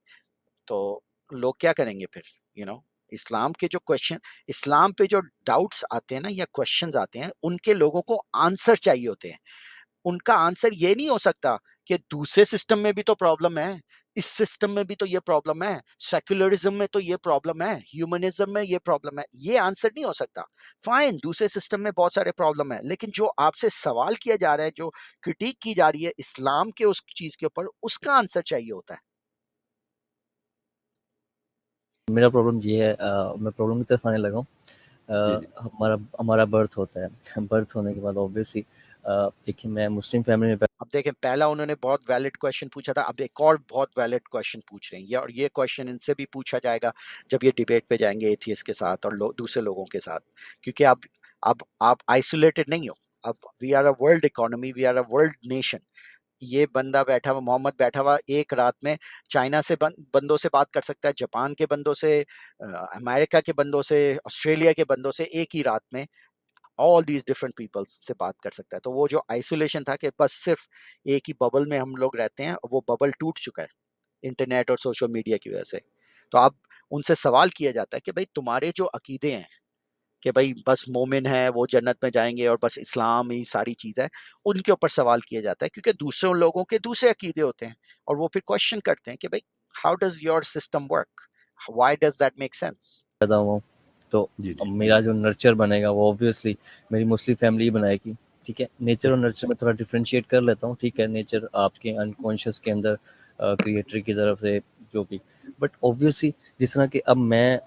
तो लोग क्या करेंगे फिर, यू नो इस्लाम के जो क्वेश्चन, इस्लाम पे जो डाउट्स आते हैं ना या क्वेश्चंस आते हैं, उनके लोगों को आंसर चाहिए होते हैं। उनका आंसर ये नहीं हो सकता कि दूसरे सिस्टम में भी तो प्रॉब्लम है, इस सिस्टम में भी तो ये प्रॉब्लम है, सेक्युलरिज्म में तो ये प्रॉब्लम है, ह्यूमनिज्म में ये प्रॉब्लम है। ये आंसर नहीं हो सकता। फाइन, दूसरे सिस्टम में बहुत सारे प्रॉब्लम है, लेकिन जो आपसे सवाल किया जा रहा है, जो क्रिटिक की जा रही है इस्लाम के उस चीज के ऊपर, उसका आंसर चाहिए होता है। मेरा प्रॉब्लम ये है, मैं प्रॉब्लम की तरफ आने लगा हूँ। जी, जी। हमारा हमारा बर्थ होता है। बर्थ होने के बाद ऑब्वियसली देखिए, मैं मुस्लिम फैमिली में अब देखें, पहला उन्होंने बहुत वैलिड क्वेश्चन पूछा था, अब एक और बहुत वैलिड क्वेश्चन पूछ रहे हैं ये, और ये क्वेश्चन इनसे भी पूछा जाएगा जब ये डिबेट पे जाएंगे एथियस्ट के साथ और दूसरे लोगों के साथ। क्योंकि अब आप आइसोलेटेड नहीं हो। अब we are a world economy, we are a world nation. ये बंदा बैठा हुआ, मोहम्मद बैठा हुआ, एक रात में चाइना से बंदों से बात कर सकता है, जापान के बंदों से, अमेरिका के बंदों से, ऑस्ट्रेलिया के बंदों से, एक ही रात में ऑल दीज डिफरेंट पीपल्स से बात कर सकता है। तो वो जो आइसोलेशन था कि बस सिर्फ एक ही बबल में हम लोग रहते हैं, वो बबल टूट चुका है इंटरनेट और सोशल मीडिया की वजह से। तो अब उनसे सवाल किया जाता है कि भाई तुम्हारे जो अकीदे हैं, कि भाई बस मोमिन है वो जन्नत में जाएंगे और बस इस्लाम ही सारी चीज़ है, उनके ऊपर सवाल किया जाता है, क्योंकि दूसरे लोगों के दूसरे अकीदे होते हैं, और वो फिर क्वेश्चन करते हैं कि भाई how does your system work, why does that make sense. पैदा हुआ हूँ, तो जी, जी। मेरा जो नर्चर बनेगा वो ऑब्वियसली मेरी मुस्लिम फैमिली ही बनाएगी। ठीक है, नेचर और नर्चर में थोड़ा डिफरेंशिएट कर लेता हूँ। ठीक है, नेचर आपके अनकॉन्शियस के अंदर क्रिएटर की तरफ से जो भी, बट ऑब्वियसली जिस तरह कि अब मैं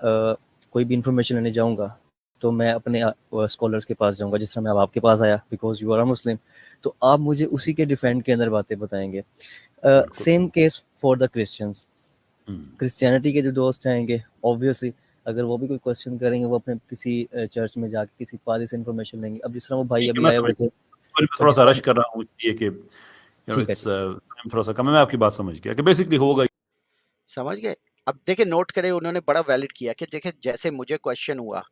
कोई भी इंफॉर्मेशन लेने जाऊँगा तो मैं अपने स्कॉलर्स के पास जाऊँगा, जिस तरह मैं अब आपके पास आया बिकॉज यू आर अ मुस्लिम, तो आप मुझे उसी के डिफेंड के अंदर बातें बताएंगे। बिल्कुल। Same case for the Christians. Hmm. Christianity के जो दोस्त आएंगे ऑब्वियसली अगर वो भी कोई क्वेश्चन करेंगे, वो अपने किसी चर्च में जाके किसी पादरी से इन्फॉर्मेशन लेंगे। अब जिस तरह वो भाई ठीक है, अभी मैं आए समझ हुए थे, गया। मैं तो जिस थोड़ा-सा तरह रश कर रहा हूँ इसलिए कि ठीक है, इट्स टाइम थोड़ा-सा कम है, मैं आपकी बात समझ गया कि बेसिकली होगा। समझ गए। अब देखिए, नोट करें, उन्होंने बड़ा वैलिड किया कि देखिए जैसे मुझे क्वेश्चन हुआ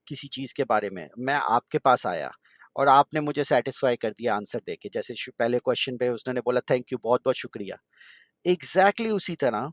किसी चीज़ के बारे में, मैं आपके पास आया और आपने मुझे सेटिस्फाई कर दिया आंसर देके। जैसे पहले क्वेश्चन पे उसने बोला थैंक यू, बहुत बहुत शुक्रिया। एग्जैक्टली उसी तरह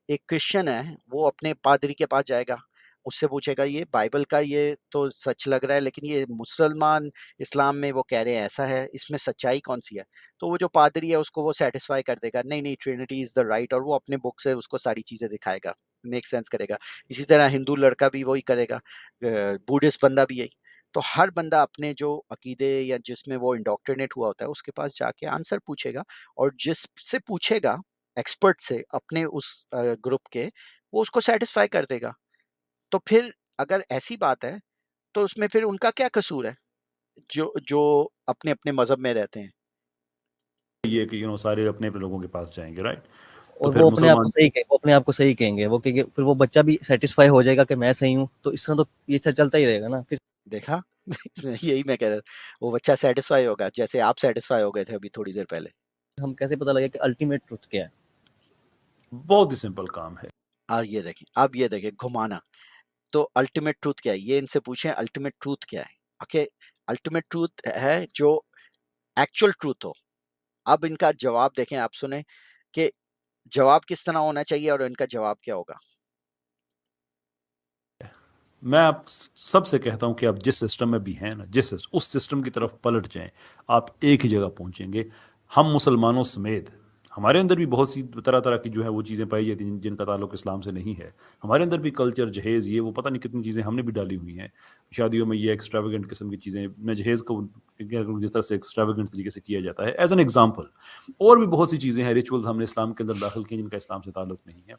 एक क्रिश्चियन है, वो अपने पादरी के पास जाएगा, उससे पूछेगा ये बाइबल का ये तो सच लग रहा है, लेकिन ये मुसलमान इस्लाम में वो कह रहे हैं ऐसा है, इसमें सच्चाई कौन सी है। तो वो जो पादरी है उसको वो सेटिस्फाई कर देगा, नहीं नहीं ट्रिनिटी इज द राइट, और वो अपने बुक से उसको सारी चीज़ें दिखाएगा, मेक सेंस करेगा। इसी तरह हिंदू लड़का भी वही करेगा, बुद्धिस्ट बंदा भी यही। तो हर बंदा अपने जो अकीदे या जिसमें वो इंडोक्ट्रिनेट हुआ होता है उसके पास जाके आंसर पूछेगा, और जिससे पूछेगा एक्सपर्ट से अपने उस ग्रुप के, वो उसको सेटिस्फाई कर देगा। तो फिर अगर ऐसी बात है तो उसमें फिर उनका क्या कसूर है, जो जो अपने अपने मजहब में रहते हैं। ये कि सारे अपने अपने लोगों के पास जाएंगे, राइट? तो और फिर वो अपने आप को मुसलमान सही कहें वो अपने आप को सही कहेंगे, वो कहेंगे, फिर वो बच्चा भी सेटिस्फाई हो जाएगा कि मैं सही हूँ, तो इस तरह तो ये चलता ही रहेगा ना फिर। देखा यही मैं कह रहा था, वो बच्चा सेटिस्फाई होगा जैसे आप सेटिस्फाई हो गए थे अभी थोड़ी देर पहले। हम कैसे पता लगे कि अल्टीमेट ट्रुथ क्या है? बहुत ही सिंपल काम है। अब ये देखें घुमाना। तो अल्टीमेट ट्रूथ क्या है, ये इनसे पूछें अल्टीमेट ट्रूथ क्या है। ओके, अल्टीमेट ट्रूथ है जो एक्चुअल ट्रूथ हो। अब इनका जवाब देखें, आप सुने कि जवाब किस तरह होना चाहिए और इनका जवाब क्या होगा। मैं आप सबसे कहता हूं कि आप जिस सिस्टम में भी हैं ना, उस सिस्टम की तरफ पलट जाएं, आप एक ही जगह पहुंचेंगे। हम मुसलमानों समेत हमारे अंदर भी बहुत सी तरह तरह की जो है वो चीज़ें पाई जाती हैं जिनका ताल्लुक इस्लाम से नहीं है। हमारे अंदर भी कल्चर, जहेज़, ये वो पता नहीं कितनी चीज़ें हमने भी डाली हुई हैं। शादियों में ये एक्स्ट्रावेगेंट किस्म की चीज़ें, मैं जहेज़ को जिस तरह से एक्स्ट्रावेगेंट तरीके से किया जाता है, एज एन एग्जाम्पल, और भी बहुत सी चीज़ें हैं, रिचुअल्स हमने इस्लाम के अंदर दाखिल की जिनका इस्लाम से ताल्लुक नहीं है।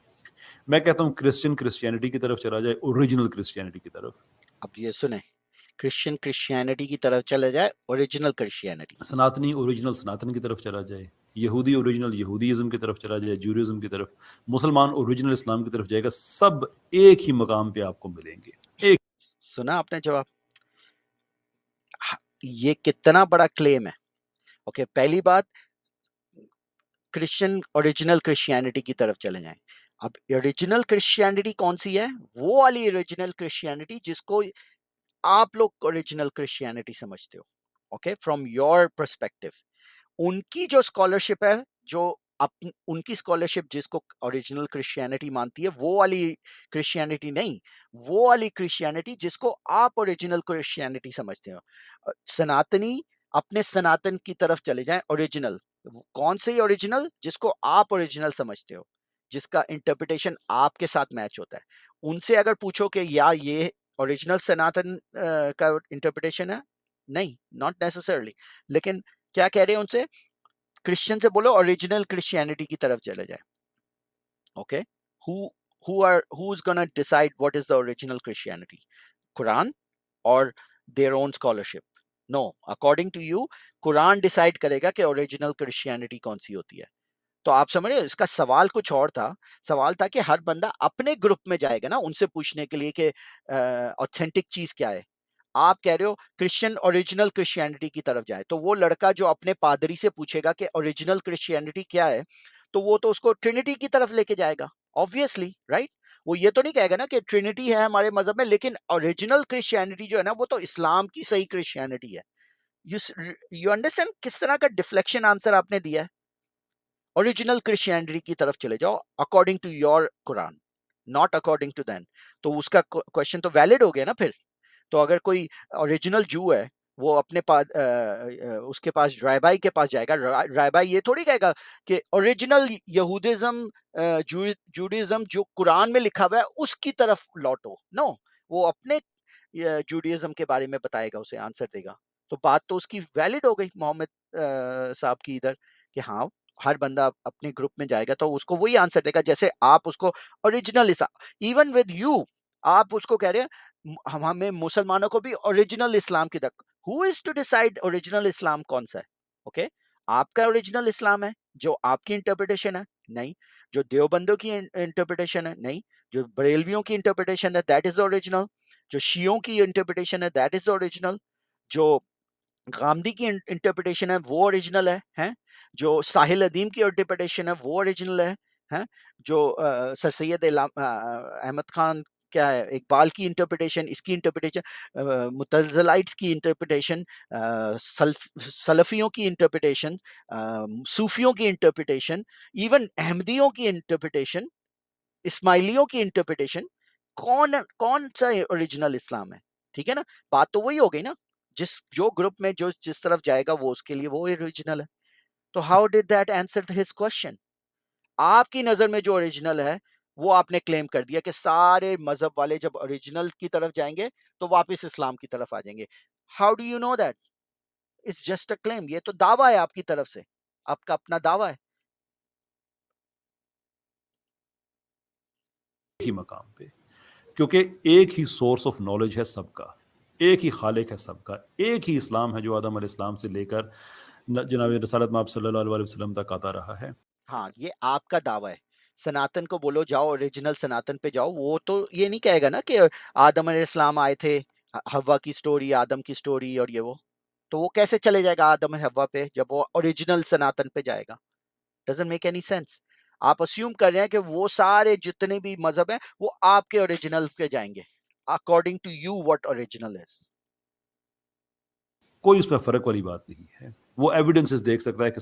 मैं कहता हूँ क्रिश्चियनिटी की तरफ चला जाए, ओरिजिनल क्रिश्चियनिटी की तरफ। अब ये सुने, क्रिश्चियनिटी की तरफ चले जाए, ओरिजिनल क्रिश्चियनिटी। सनातनी ओरिजिनल सनातन की तरफ चला जाए, यहूदी ओरिजिनल यहूदीज़म की तरफ चला जाए, जूडिज्म की तरफ, मुसलमान ओरिजिनल इस्लाम की तरफ जाएगा, सब एक ही मकाम पे आपको मिलेंगे। एक सुना आपने जवाब। ये कितना बड़ा क्लेम है। ओके, पहली बात, क्रिश्चियन ओरिजिनल क्रिश्चियनिटी की तरफ चले जाएं। अब ओरिजिनल क्रिश्चियनिटी कौन सी है, वो वाली ओरिजिनल क्रिश्चियनिटी जिसको आप लोग ओरिजिनल क्रिश्चियनिटी समझते हो। Okay, from your perspective. उनकी जो स्कॉलरशिप है, जो उनकी स्कॉलरशिप जिसको ओरिजिनल क्रिश्चियनिटी मानती है, वो वाली क्रिश्चियनिटी नहीं, वो वाली क्रिश्चियनिटी जिसको आप ओरिजिनल क्रिश्चियनिटी समझते हो। सनातनी अपने सनातन की तरफ चले जाएं, ओरिजिनल। कौन से ओरिजिनल, जिसको आप ओरिजिनल समझते हो, जिसका इंटरप्रिटेशन आपके साथ मैच होता है। उनसे अगर पूछो कि या ये ओरिजिनल सनातन का इंटरप्रिटेशन है, नहीं, नॉट नेसेसरली। लेकिन क्या कह रहे हैं उनसे, क्रिश्चियन से बोलो ओरिजिनल क्रिश्चियनिटी की तरफ चले जाए। Okay, who's gonna decide what is the original Christianity? Quran or their own scholarship? No, according to you, Quran decide करेगा कि ओरिजिनल क्रिश्चियनिटी कौन सी होती है। तो आप समझ रहे हो, इसका सवाल कुछ और था। सवाल था कि हर बंदा अपने ग्रुप में जाएगा ना उनसे पूछने के लिए कि ऑथेंटिक चीज क्या है। आप कह रहे हो क्रिश्चियन ओरिजिनल क्रिश्चियनिटी की तरफ जाए, तो वो लड़का जो अपने पादरी से पूछेगा कि ओरिजिनल क्रिश्चियनिटी क्या है, तो वो तो उसको ट्रिनिटी की तरफ लेके जाएगा, ऑब्वियसली, राइट। वो ये तो नहीं कहेगा ना कि ट्रिनिटी है हमारे मजहब में, लेकिन ओरिजिनल क्रिश्चियनिटी जो है ना, वो तो इस्लाम की सही क्रिश्चियनिटी है। यू यू अंडरस्टैंड किस तरह का डिफ्लेक्शन आंसर आपने दिया है। ओरिजिनल क्रिश्चियनिटी की तरफ चले जाओ according to your Quran, not according to then. तो उसका क्वेश्चन तो वैलिड हो गया ना फिर। तो अगर कोई ओरिजिनल जू है, वो अपने पास उसके पास रायबाई के पास जाएगा, रायबाई ये थोड़ी कहेगा कि ओरिजिनल यहूदिज्म जूडिज्म जो कुरान में लिखा हुआ है उसकी तरफ लौटो। नो, वो अपने जूडिज्म के बारे में बताएगा, उसे आंसर देगा। तो बात तो उसकी वैलिड हो गई मोहम्मद साहब की इधर, कि हाँ, हर बंदा अपने ग्रुप में जाएगा तो उसको वही आंसर देगा जैसे आप उसको ओरिजिनल। इवन विद यू, आप उसको कह रहे हैं हम हमें मुसलमानों को भी ओरिजिनल इस्लाम की तक। Who is to decide original इस्लाम कौन सा है। ओके, आपका ओरिजिनल इस्लाम है जो आपकी इंटरप्रिटेशन है, नहीं। जो देवबंदों की इंटरप्रिटेशन है, नहीं। जो बरेलवियों की इंटरप्रिटेशन है, दैट इज द ओरिजिनल। जो शियों की इंटरप्रिटेशन है, दैट इज द ओरिजिनल। जो गांधी की इंटरप्रिटेशन है वो ओरिजिनल है, हैं? जो साहिल अदीम की इंटरप्रिटेशन है वो ओरिजिनल है, हैं? जो सर सैयद अहमद खान, क्या है, इकबाल की इंटरप्रिटेशन, इसकी इंटरप्रिटेशन, मुतज़िलाइट्स की इंटरप्रिटेशन, सलफियों की इंटरप्रिटेशन, सूफियों की इंटरप्रिटेशन, इवन अहमदियों की इंटरप्रिटेशन, इस्माइलियों की इंटरप्रिटेशन, कौन कौन सा ओरिजिनल इस्लाम है। ठीक है ना, बात तो वही हो गई ना। जो ग्रुप में जो जिस तरफ जाएगा वो उसके लिए वो ओरिजिनल है। तो how did that answer his question. आपकी नजर में जो ओरिजिनल है वो आपने क्लेम कर दिया कि सारे मजहब वाले जब ओरिजिनल की तरफ जाएंगे तो वापस इस्लाम की तरफ आ जाएंगे। How do you know that? It's just a claim, ये तो दावा है आपकी तरफ से, आपका अपना दावा है। ही मकाम पे, क्योंकि एक ही सोर्स ऑफ नॉलेज है सबका, एक ही खालिक है सबका, एक ही इस्लाम है जो आदम अलैहिस्सलाम से लेकर जनाब रसालत में आप सल्लल्लाहु अलैहि वसल्लम तक आता रहा है। हाँ, ये आपका दावा है। सनातन को बोलो जाओ ओरिजिनल सनातन पे जाओ, वो तो ये नहीं कहेगा ना कि आदम अलैहिस्सलाम आए थे, हव्वा की स्टोरी, आदम की स्टोरी और ये वो। तो वो कैसे चले जाएगा आदम और हव्वा पे जब वो ओरिजिनल सनातन पे जाएगा? Doesn't make any sense. आप अस्यूम कर रहे हैं कि वो सारे जितने भी मज़हब हैं, वो आपके ओरिजिनल पे जाएँगे, according to you what original is. कोई उसमें फ़र्क वाली बात नहीं है। वो एविडेंसेस देख सकता है कि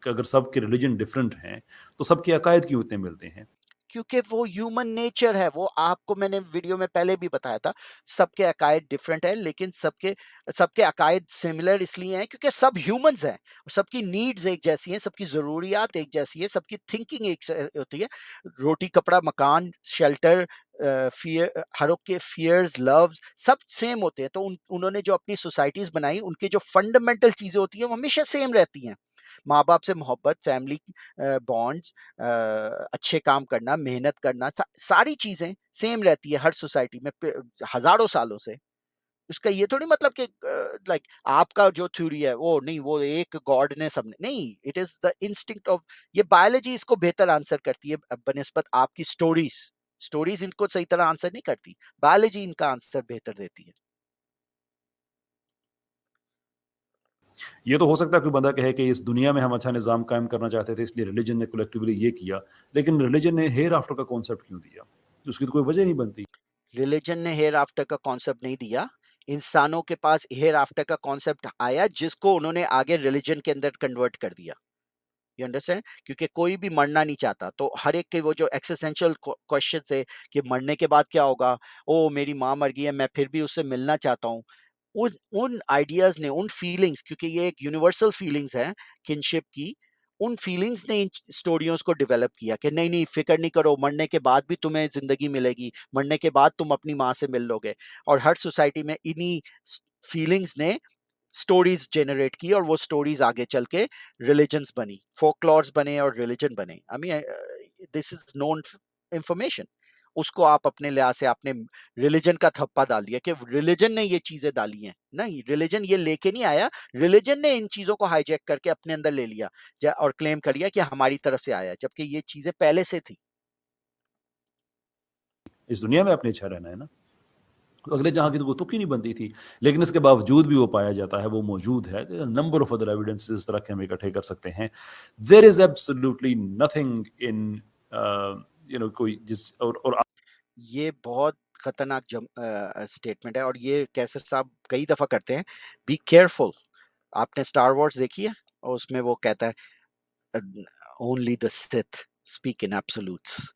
कि अगर सबके रिलीजन डिफरेंट हैं, तो सबके अकायद क्यों इतने मिलते हैं? क्योंकि वो ह्यूमन नेचर है, वो आपको मैंने वीडियो में पहले भी बताया था, सबके अकायद डिफरेंट है, लेकिन सबके सबके अकायद सिमिलर इसलिए हैं क्योंकि सब ह्यूमंस हैं, सबकी नीड्स एक जैसी हैं, सबकी ज़रूरियात एक जैसी है, सबकी थिंकिंग एक होती है। रोटी कपड़ा मकान शेल्टर, फियर, हर के फियर्स लव्स सब सेम होते हैं। तो उन्होंने जो अपनी सोसाइटीज बनाई, उनके जो फंडामेंटल चीज़ें होती हैं वो हमेशा सेम रहती हैं। माँ बाप से मोहब्बत, फैमिली बॉन्ड्स, अच्छे काम करना, मेहनत करना, सारी चीजें सेम रहती है हर सोसाइटी में हजारों सालों से। उसका ये थोड़ी मतलब कि लाइक आपका जो थ्योरी है वो नहीं, वो एक गॉड ने सबने नहीं, it is the instinct of, ये बायोलॉजी इसको बेहतर आंसर करती है बनिस्बत आपकी स्टोरीज। स्टोरीज इनको सही तरह आंसर नहीं करती, बायोलॉजी इनका आंसर बेहतर देती है। ये तो हो सकता है कोई बंदा कहे कि इस दुनिया में हम अच्छा निज़ाम कायम करना चाहते थे, इसलिए रिलीजन ने कलेक्टिवली ये किया, लेकिन रिलीजन ने हेयर आफ्टर का कॉन्सेप्ट क्यों दिया? उसकी तो कोई वजह नहीं बनती। रिलीजन ने हेयर आफ्टर का कॉन्सेप्ट नहीं दिया, इंसानों के पास हेयर आफ्टर का कॉन्सेप्ट आया जिसको उन्होंने आगे रिलीजन के अंदर कन्वर्ट कर दिया। You understand? क्योंकि कोई भी मरना नहीं चाहता, तो हर एक के वो जो एक्सिस्टेंशियल क्वेश्चन है कि मरने के बाद क्या होगा, ओ मेरी माँ मर गई है, मैं फिर भी उससे मिलना चाहता हूँ। उन उन आइडियाज ने, उन फीलिंग्स, क्योंकि ये एक यूनिवर्सल फीलिंग्स है किनशिप की, उन फीलिंग्स ने इन स्टोरियों को डेवलप किया कि नहीं नहीं फिक्र नहीं करो, मरने के बाद भी तुम्हें जिंदगी मिलेगी, मरने के बाद तुम अपनी माँ से मिल लोगे। और हर सोसाइटी में इन्हीं फीलिंग्स ने स्टोरीज जनरेट की और वो स्टोरीज आगे चल के रिलीजन्स बनी, फोकलॉर्स बने और रिलीजन बने। I mean this is known information. उसको आप अपने लिहाज से आपने रिलीजन का थप्पा डाल दिया कि रिलीजन ने ये चीजें डाली हैं। नहीं, रिलीजन ये लेके नहीं आया, रिलीजन ने इन चीजों को हाईजैक करके अपने अंदर ले लिया और क्लेम कर लिया कि हमारी तरफ से आया, जबकि ये चीजें पहले से थी। इस दुनिया में अपनी अच्छा रहना है ना। तो अगले जहाँ की तो कोई तुक ही नहीं बनती थी, लेकिन इसके बावजूद भी वो पाया जाता है, वो मौजूद है। नंबर ऑफ अदर एविडेंसेस इस तरह के हम इकट्ठे कर सकते हैं। There is absolutely nothing in कोई जिस और ये बहुत खतरनाक स्टेटमेंट है और ये कैसर साहब कई दफा करते हैं। Be careful. आपने स्टार वॉर्स देखी है? और उसमें वो कहता है only the Sith speak in absolutes.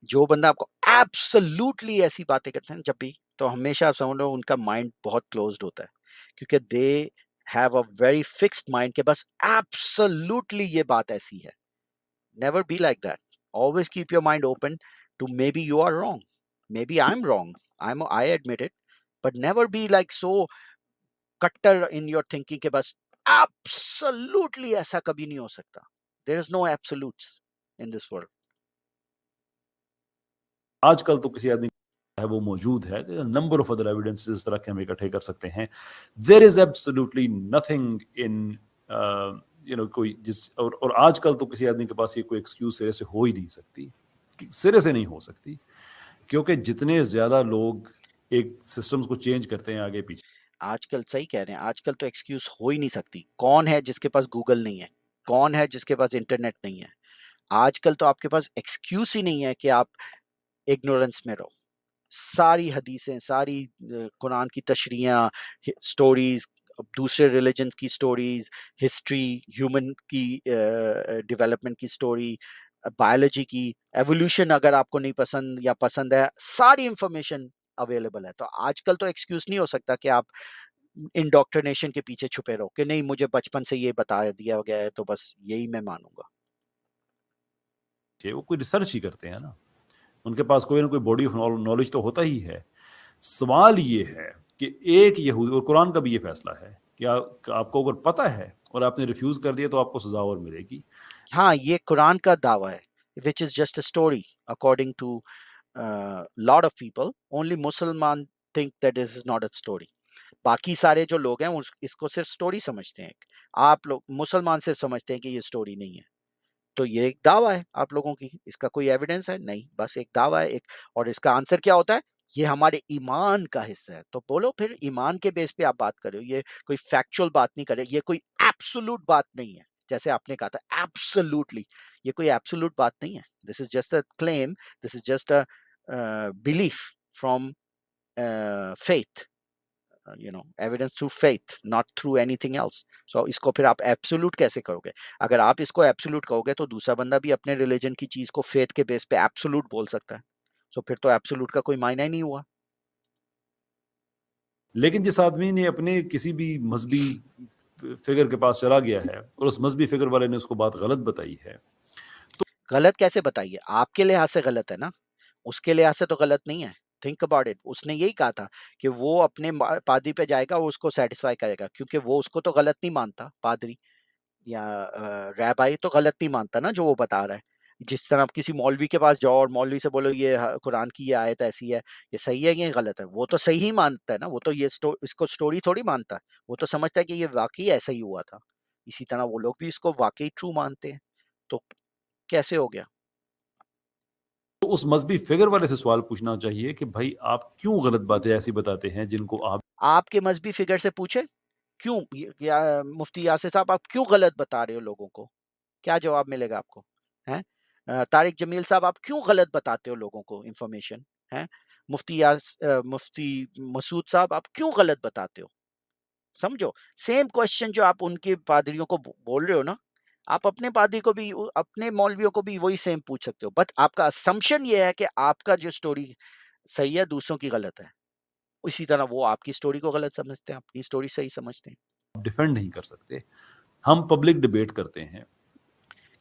जो बंदा आपको एब्सोल्युटली ऐसी बातें करते हैं जब भी, तो हमेशा आप समझ लो उनका माइंड बहुत क्लोज्ड होता है, क्योंकि they have a very fixed mind के बस एब्सोल्युटली ये बात ऐसी है। Never be like that. Always keep your mind open to maybe you are wrong, maybe I am wrong, I admit it, but never be like so कट्टर in your thinking के बस absolutely ऐसा कभी नहीं हो सकता। There is no absolutes in this world. आजकल तो किसी आदमी है वो मौजूद है। नंबर ऑफ अदर एविडेंसेस इस तरह के हम इकट्ठे कर सकते हैं। There is absolutely nothing in कोई जिस और आजकल तो किसी आदमी के पास ये कोई एक्सक्यूज सिरे से हो ही नहीं सकती, सिरे से नहीं हो सकती, क्योंकि जितने ज्यादा लोग एक सिस्टम्स को चेंज करते हैं आगे पीछे। आजकल सही कह रहे हैं, आजकल तो एक्सक्यूज हो ही नहीं सकती। कौन है जिसके पास गूगल नहीं है? कौन है जिसके पास इंटरनेट नहीं है? आजकल तो आपके पास एक्सक्यूज ही नहीं है कि आप इग्नोरेंस में रहो। सारी हदीसें, सारी कुरान की तशरीयाँ, स्टोरीज, दूसरे रिलीजन की स्टोरीज, हिस्ट्री, ह्यूमन की डेवलपमेंट की स्टोरी, बायोलॉजी की, एवोल्यूशन अगर आपको नहीं पसंद या पसंद है, सारी इंफॉर्मेशन अवेलेबल है। तो आजकल तो एक्सक्यूज नहीं हो सकता कि आप इंडोक्ट्रिनेशन के पीछे छुपे रहो कि नहीं मुझे बचपन से ये बता दिया गया है तो बस यही मैं मानूंगा। वो कोई रिसर्च ही करते हैं ना, उनके पास कोई ना कोई बॉडी ऑफ नॉलेज तो होता ही है। सवाल ये है कि एक यहूदी, और कुरान का भी ये फैसला है कि आपको अगर पता है और आपने रिफ्यूज कर दिया तो आपको सजा और मिलेगी। हाँ, ये कुरान का दावा है, which is just a story according to lot of people. Only मुसलमान think that this is not a story. बाकी सारे जो लोग हैं इसको सिर्फ स्टोरी समझते हैं। आप लोग मुसलमान सिर्फ समझते हैं कि ये स्टोरी नहीं है। तो ये एक दावा है आप लोगों की, इसका कोई एविडेंस है नहीं, बस एक दावा है एक। और इसका आंसर क्या होता है? ये हमारे ईमान का हिस्सा है। तो बोलो फिर, ईमान के बेस पे आप बात कर रहे हो, ये कोई फैक्चुअल बात नहीं कर रहे, ये कोई एब्सोल्यूट बात नहीं है। जैसे आपने कहा था एब्सोल्युटली, ये कोई एब्सोल्यूट बात नहीं है। This is just a claim, this is just a belief from faith, evidence through faith, not through anything else. So इसको फिर आप एब्सोल्यूट कैसे करोगे? अगर आप इसको एब्सोल्यूट कहोगे तो दूसरा बंदा भी अपने रिलीजन की चीज को फेथ के बेस पे एब्सोल्यूट बोल सकता है। सो फिर तो एब्सोल्यूट का कोई मायना ही नहीं हुआ। लेकिन जिस आदमी ने अपने किसी भी मजहबी फिगर के पास चला गया है और उस मजहबी फिगर वाले ने उसको बात गलत बताई है, गलत कैसे बताइए? आपके लिहाज से गलत है ना, उसके लिहाज से तो गलत नहीं है। थिंक अबाउट इट, उसने यही कहा था कि वो अपने पादरी पे जाएगा और उसको सेटिस्फाई करेगा, क्योंकि वो उसको तो गलत नहीं मानता, पादरी या रैबाई तो गलत नहीं मानता ना जो वो बता रहा है। जिस तरह आप किसी मौलवी के पास जाओ और मौलवी से बोलो ये कुरान की ये आयत ऐसी है, ये सही है ये गलत है, वो तो सही ही मानता है ना, वो तो ये इसको स्टोरी थोड़ी मानता है, वो तो समझता है कि ये वाकई ऐसा ही हुआ था। इसी तरह वो लोग भी इसको वाकई ट्रू मानते हैं। तो कैसे हो गया? तो उस मजहबी फिगर वाले से सवाल पूछना चाहिए कि भाई आप क्यों गलत बातें ऐसी बताते हैं जिनको आप आपके मजहबी फिगर से पूछे, क्यों या मुफ्ती यासिर साहब आप क्यों गलत बता रहे हो लोगों को? क्या जवाब मिलेगा आपको? हैं? तारिक जमील साहब आप क्यों गलत बताते हो लोगों को इंफॉर्मेशन? हैं? मुफ्ती मसूद साहब आप क्यों गलत बताते हो? समझो, सेम क्वेश्चन जो आप उनके पादरियों को बोल रहे हो ना, आप अपने पादरी को भी अपने मौलवियों को भी वही सेम पूछ सकते हो। बट आपका असम्पशन ये है कि आपका जो स्टोरी सही है, दूसरों की गलत है। इसी तरह वो आपकी स्टोरी को गलत समझते हैं, अपनी स्टोरी सही समझते हैं। डिफेंड नहीं कर सकते। हम पब्लिक डिबेट करते हैं,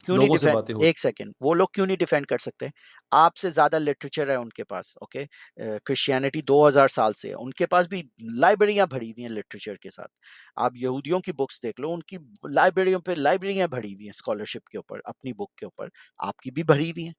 क्यों नहीं लोगों से डिफेंड, बातें होती एक सेकंड, वो लोग क्यों नहीं डिफेंड कर सकते? आपसे ज्यादा लिटरेचर है उनके पास, ओके? क्रिश्चियनिटी 2000 साल से है, उनके पास भी लाइब्रेरियां भरी हुई हैं लिटरेचर के साथ। आप यहूदियों की बुक्स देख लो, उनकी लाइब्रेरियों पे लाइब्रेरियां भरी हुई हैं स्कॉलरशिप के ऊपर, अपनी बुक के ऊपर। आपकी भी भरी हुई हैं।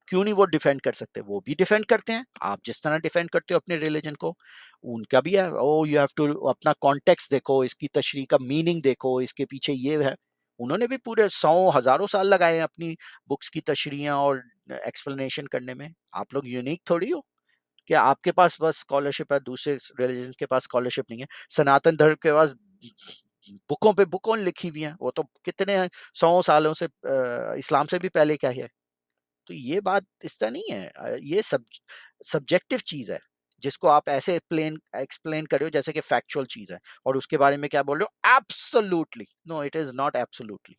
क्यों नहीं वो डिफेंड कर सकते? वो भी डिफेंड करते हैं, आप जिस तरह डिफेंड करते हो अपने रिलीजन को, उनका भी है। ओ यू हैव टू अपना कॉन्टेक्स्ट देखो, इसकी तशरीह का मीनिंग देखो, इसके पीछे ये है। उन्होंने भी पूरे 100 हज़ारों साल लगाए हैं अपनी बुक्स की तशरीह और एक्सप्लेनेशन करने में। आप लोग यूनिक थोड़ी हो कि आपके पास बस स्कॉलरशिप है, दूसरे रिलीजन के पास स्कॉलरशिप नहीं है। सनातन धर्म के पास बुकों पे बुकों लिखी हुई हैं, वो तो कितने 100 सालों से इस्लाम से भी पहले का है। तो ये बात इस तरह नहीं है। ये सब्जेक्टिव चीज है, जिसको आप ऐसे एक्सप्लेन कर रहे हो जैसे कि फैक्चुअल चीज है, और उसके बारे में क्या बोल रहे हो? Absolutely no, it is not absolutely.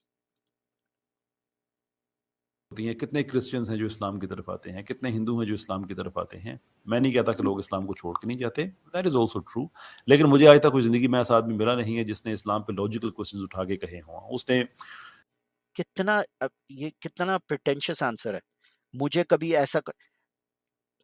हैं। कितने क्रिश्चियंस हैं जो इस्लाम की तरफ आते हैं, कितने हिंदू हैं जो इस्लाम की तरफ आते हैं। मैं नहीं कहता कि लोग इस्लाम को छोड़ के नहीं जाते, दैट इज ऑल्सो ट्रू। लेकिन मुझे आज तक कोई जिंदगी में ऐसा आदमी मिला नहीं है जिसने इस्लाम पे लॉजिकल क्वेश्चंस उठा के कहे हों। उसने कितना ये कितना प्रिटेंशियस आंसर है। मुझे कभी ऐसा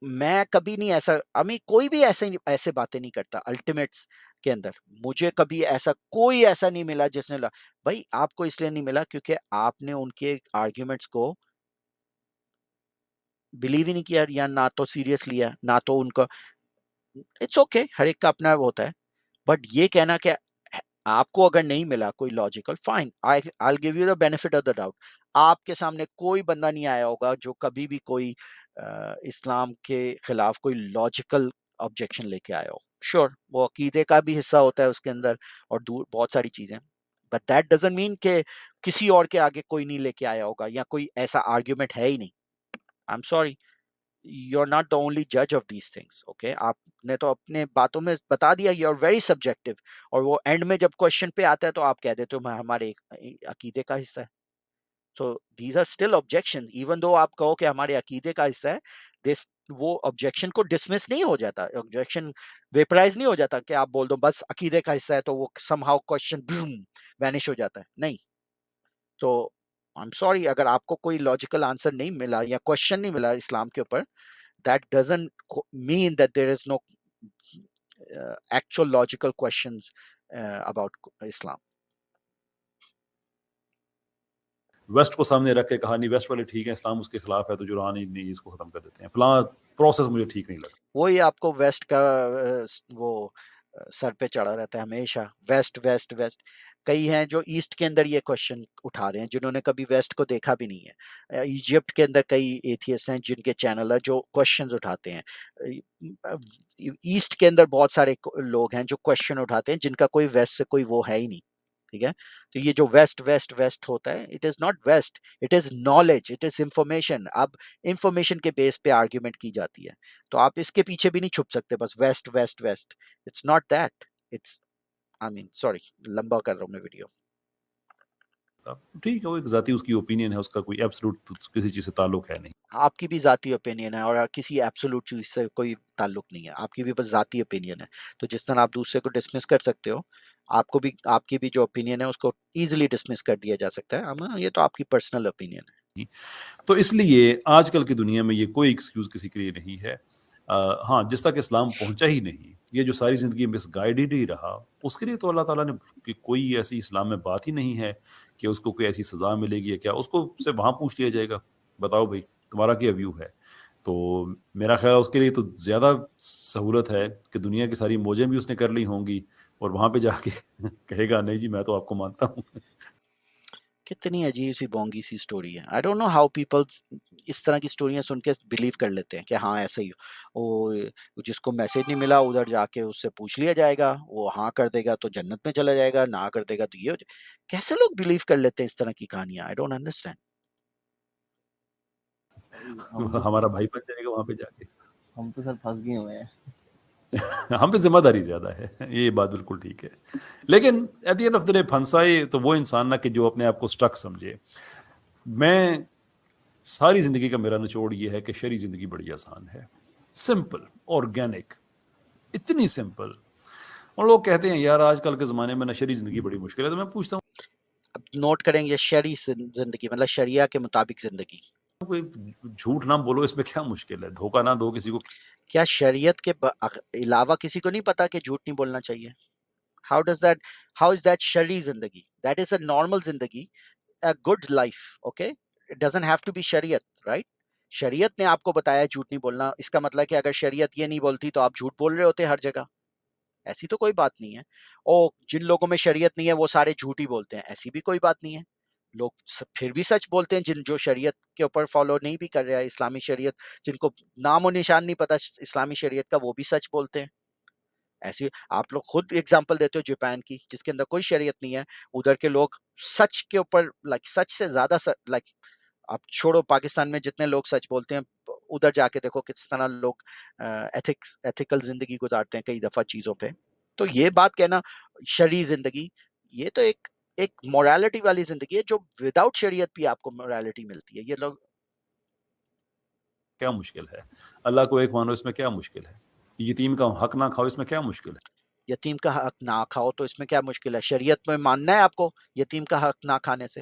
मैं कभी नहीं ऐसा, अमी कोई भी ऐसे बातें नहीं करता अल्टीमेट्स के अंदर। मुझे कभी ऐसा कोई ऐसा नहीं मिला जिसने भाई आपको इसलिए नहीं मिला क्योंकि आपने उनके आर्ग्यूमेंट्स को बिलीव ही नहीं किया, या ना तो सीरियस लिया, ना तो उनका। इट्स ओके, हर एक का अपना वो होता है। बट ये कहना कि आपको अगर नहीं मिला कोई logical, fine, I give you the benefit of the doubt. आपके सामने कोई बंदा नहीं आया होगा जो कभी भी कोई इस्लाम के खिलाफ कोई लॉजिकल ऑब्जेक्शन लेके आया हो। श्योर, वो अकीदे का भी हिस्सा होता है उसके अंदर, और दूर बहुत सारी चीजें। बट दैट डजंट मीन कि किसी और के आगे कोई नहीं लेके आया होगा, या कोई ऐसा आर्ग्यूमेंट है ही नहीं। I am sorry, you are not the only जज ऑफ दीज थिंग्स, ओके? आपने तो अपने बातों में बता दिया, यू आर वेरी सब्जेक्टिव। और वो एंड में जब क्वेश्चन पे आता है तो आप कह देते हो हमारे अकीदे का हिस्सा है। So these are still objection, even though आप कहो कि हमारे अकीदे का हिस्सा है। दिस वो ऑब्जेक्शन को डिसमिस नहीं हो जाता, ऑब्जेक्शन वेपराइज नहीं हो जाता कि आप बोल दो बस अकीदे का हिस्सा है, तो वो समहाउ क्वेश्चन वैनिश हो जाता है, नहीं। तो आई एम सॉरी, अगर आपको कोई लॉजिकल आंसर नहीं मिला या क्वेश्चन नहीं मिला इस्लाम के ऊपर, that doesn't mean that there is no actual logical questions about Islam. West को सामने रख के कहा नहीं वेस्ट वाले ठीक है, इस्लाम उसके खिलाफ है, तो जो रहा नहीं इसको खत्म कर देते हैं, फलां प्रोसेस मुझे ठीक नहीं लगता। वही आपको वेस्ट का वो सर पे चढ़ा रहता है हमेशा, वेस्ट वेस्ट वेस्ट। कई हैं जो ईस्ट के अंदर ये क्वेश्चन उठा रहे हैं जिन्होंने कभी वेस्ट को देखा भी नहीं है। इजिप्ट के अंदर कई एथियस्ट हैं जिनके चैनल है जो क्वेश्चंस उठाते हैं। ईस्ट के अंदर बहुत सारे लोग हैं जो क्वेश्चन उठाते हैं जिनका कोई वेस्ट से कोई वो है ही नहीं। ठीक है, तो ये जो वेस्ट वेस्ट वेस्ट होता है, it is not waste, it is knowledge, it is information. अब इंफॉर्मेशन के बेस पे आर्ग्यूमेंट की जाती है, तो आप इसके पीछे भी नहीं छुप सकते बस waste waste waste. It's not that, it's I mean sorry, लंबा कर रहा हूँ मैं वीडियो। ठीक है, वो एक जाती उसकी ओपिनियन है, उसका कोई एब्सोल्यूट किसी चीज से ताल्लुक है नहीं। आपकी भी जाती ओपिनियन है और किसी एब्सोल्यूट चीज से कोई ताल्लुक नहीं है, आपकी भी बस जाती ओपिनियन है। तो जिस तरह आप दूसरे को डिसमिस कर सकते हो, आपको भी आपकी भी जो ओपिनियन है उसको इजीली डिसमिस कर दिया जा सकता है। ये तो आपकी पर्सनल ओपिनियन है। तो इसलिए आजकल की दुनिया में ये कोई एक्सक्यूज किसी के लिए नहीं है। हाँ, जिस तक इस्लाम पहुंचा ही नहीं, ये जो सारी जिंदगी मिसगाइडेड ही रहा, उसके लिए तो अल्लाह ताला ने कि कोई ऐसी इस्लाम में बात ही नहीं है कि उसको कोई ऐसी सजा मिलेगी या क्या, उसको से वहां पूछ लिया जाएगा, बताओ भाई तुम्हारा क्या व्यू है। तो मेरा ख्याल है उसके लिए तो ज्यादा सहूलत है कि दुनिया की सारी मौजें भी उसने कर ली होंगी और वहां पे जाके कहेगा नहीं जी मैं तो आपको मानता हूँ। कितनी अजीब सी बोंगी सी स्टोरी है। I don't know how people इस तरह की स्टोरियां सुन के बिलीव कर लेते हैं कि हाँ ऐसा ही हो। वो जिसको मैसेज नहीं मिला उधर जाके उससे पूछ लिया जाएगा, वो हाँ कर देगा तो जन्नत में चला जाएगा, ना कर देगा तो ये हो जाए। कैसे लोग बिलीव कर लेते हैं इस तरह की कहानियां? I don't understand. हम तो हमारा भाई बन जाएगा वहां पे जाके। हम तो सर फंस गए हुए हैं। हम पे जिम्मेदारी ज्यादा है, ये बात बिल्कुल ठीक है। लेकिन at the end of the day फंसाए तो वो इंसान ना कि जो अपने आप को स्टक समझे। मैं सारी जिंदगी का मेरा निचोड़ ये है कि शहरी जिंदगी बड़ी आसान है, सिंपल, ऑर्गेनिक, इतनी सिंपल। और लोग कहते हैं यार आजकल के जमाने में ना शहरी जिंदगी बड़ी मुश्किल है, तो मैं पूछता हूँ अब नोट करेंगे शरी जिंदगी मतलब शरिया के मुताबिक जिंदगी। कोई झूठ ना बोलो, इसमें क्या मुश्किल है, धोखा ना दो किसी को। क्या शरीयत के अलावा किसी को नहीं पता कि झूठ नहीं बोलना चाहिए? How does that, how is that शरी जिंदगी? दैट इज अ नॉर्मल जिंदगी, a good life, okay? It doesn't have to be शरीयत, right? शरीयत ने आपको बताया झूठ नहीं बोलना, इसका मतलब है कि अगर शरीयत ये नहीं बोलती तो आप झूठ बोल रहे होते हर जगह। ऐसी तो कोई बात नहीं है। ओ, जिन लोगों में शरीयत नहीं है वो सारे झूठ ही बोलते हैं, ऐसी भी कोई बात नहीं है। लोग फिर भी सच बोलते हैं, जिन जो शरीयत के ऊपर फॉलो नहीं भी कर रहा है इस्लामी शरीयत, जिनको नामो निशान नहीं पता इस्लामी शरीयत का, वो भी सच बोलते हैं। ऐसी आप लोग खुद एग्जांपल देते हो जापान की, जिसके अंदर कोई शरीयत नहीं है, उधर के लोग सच के ऊपर लाइक सच से ज्यादा लाइक, आप छोड़ो पाकिस्तान में जितने लोग सच बोलते हैं, उधर जाके देखो किस तरह लोग एथिकल जिंदगी गुजारते हैं कई दफा चीजों पे। तो ये बात कहना शरी जिंदगी, ये तो एक एक मोरालिटी वाली जिंदगी है जो विदाउट शरीयत भी आपको मोरालिटी मिलती है। ये लोग क्या मुश्किल है, अल्लाह को एक मानो, इसमें क्या मुश्किल है, यतीम का हक ना खाओ, इसमें क्या मुश्किल है। यतीम का हक ना खाओ तो इसमें क्या मुश्किल है? शरीयत में मानना है आपको यतीम का हक ना खाने से?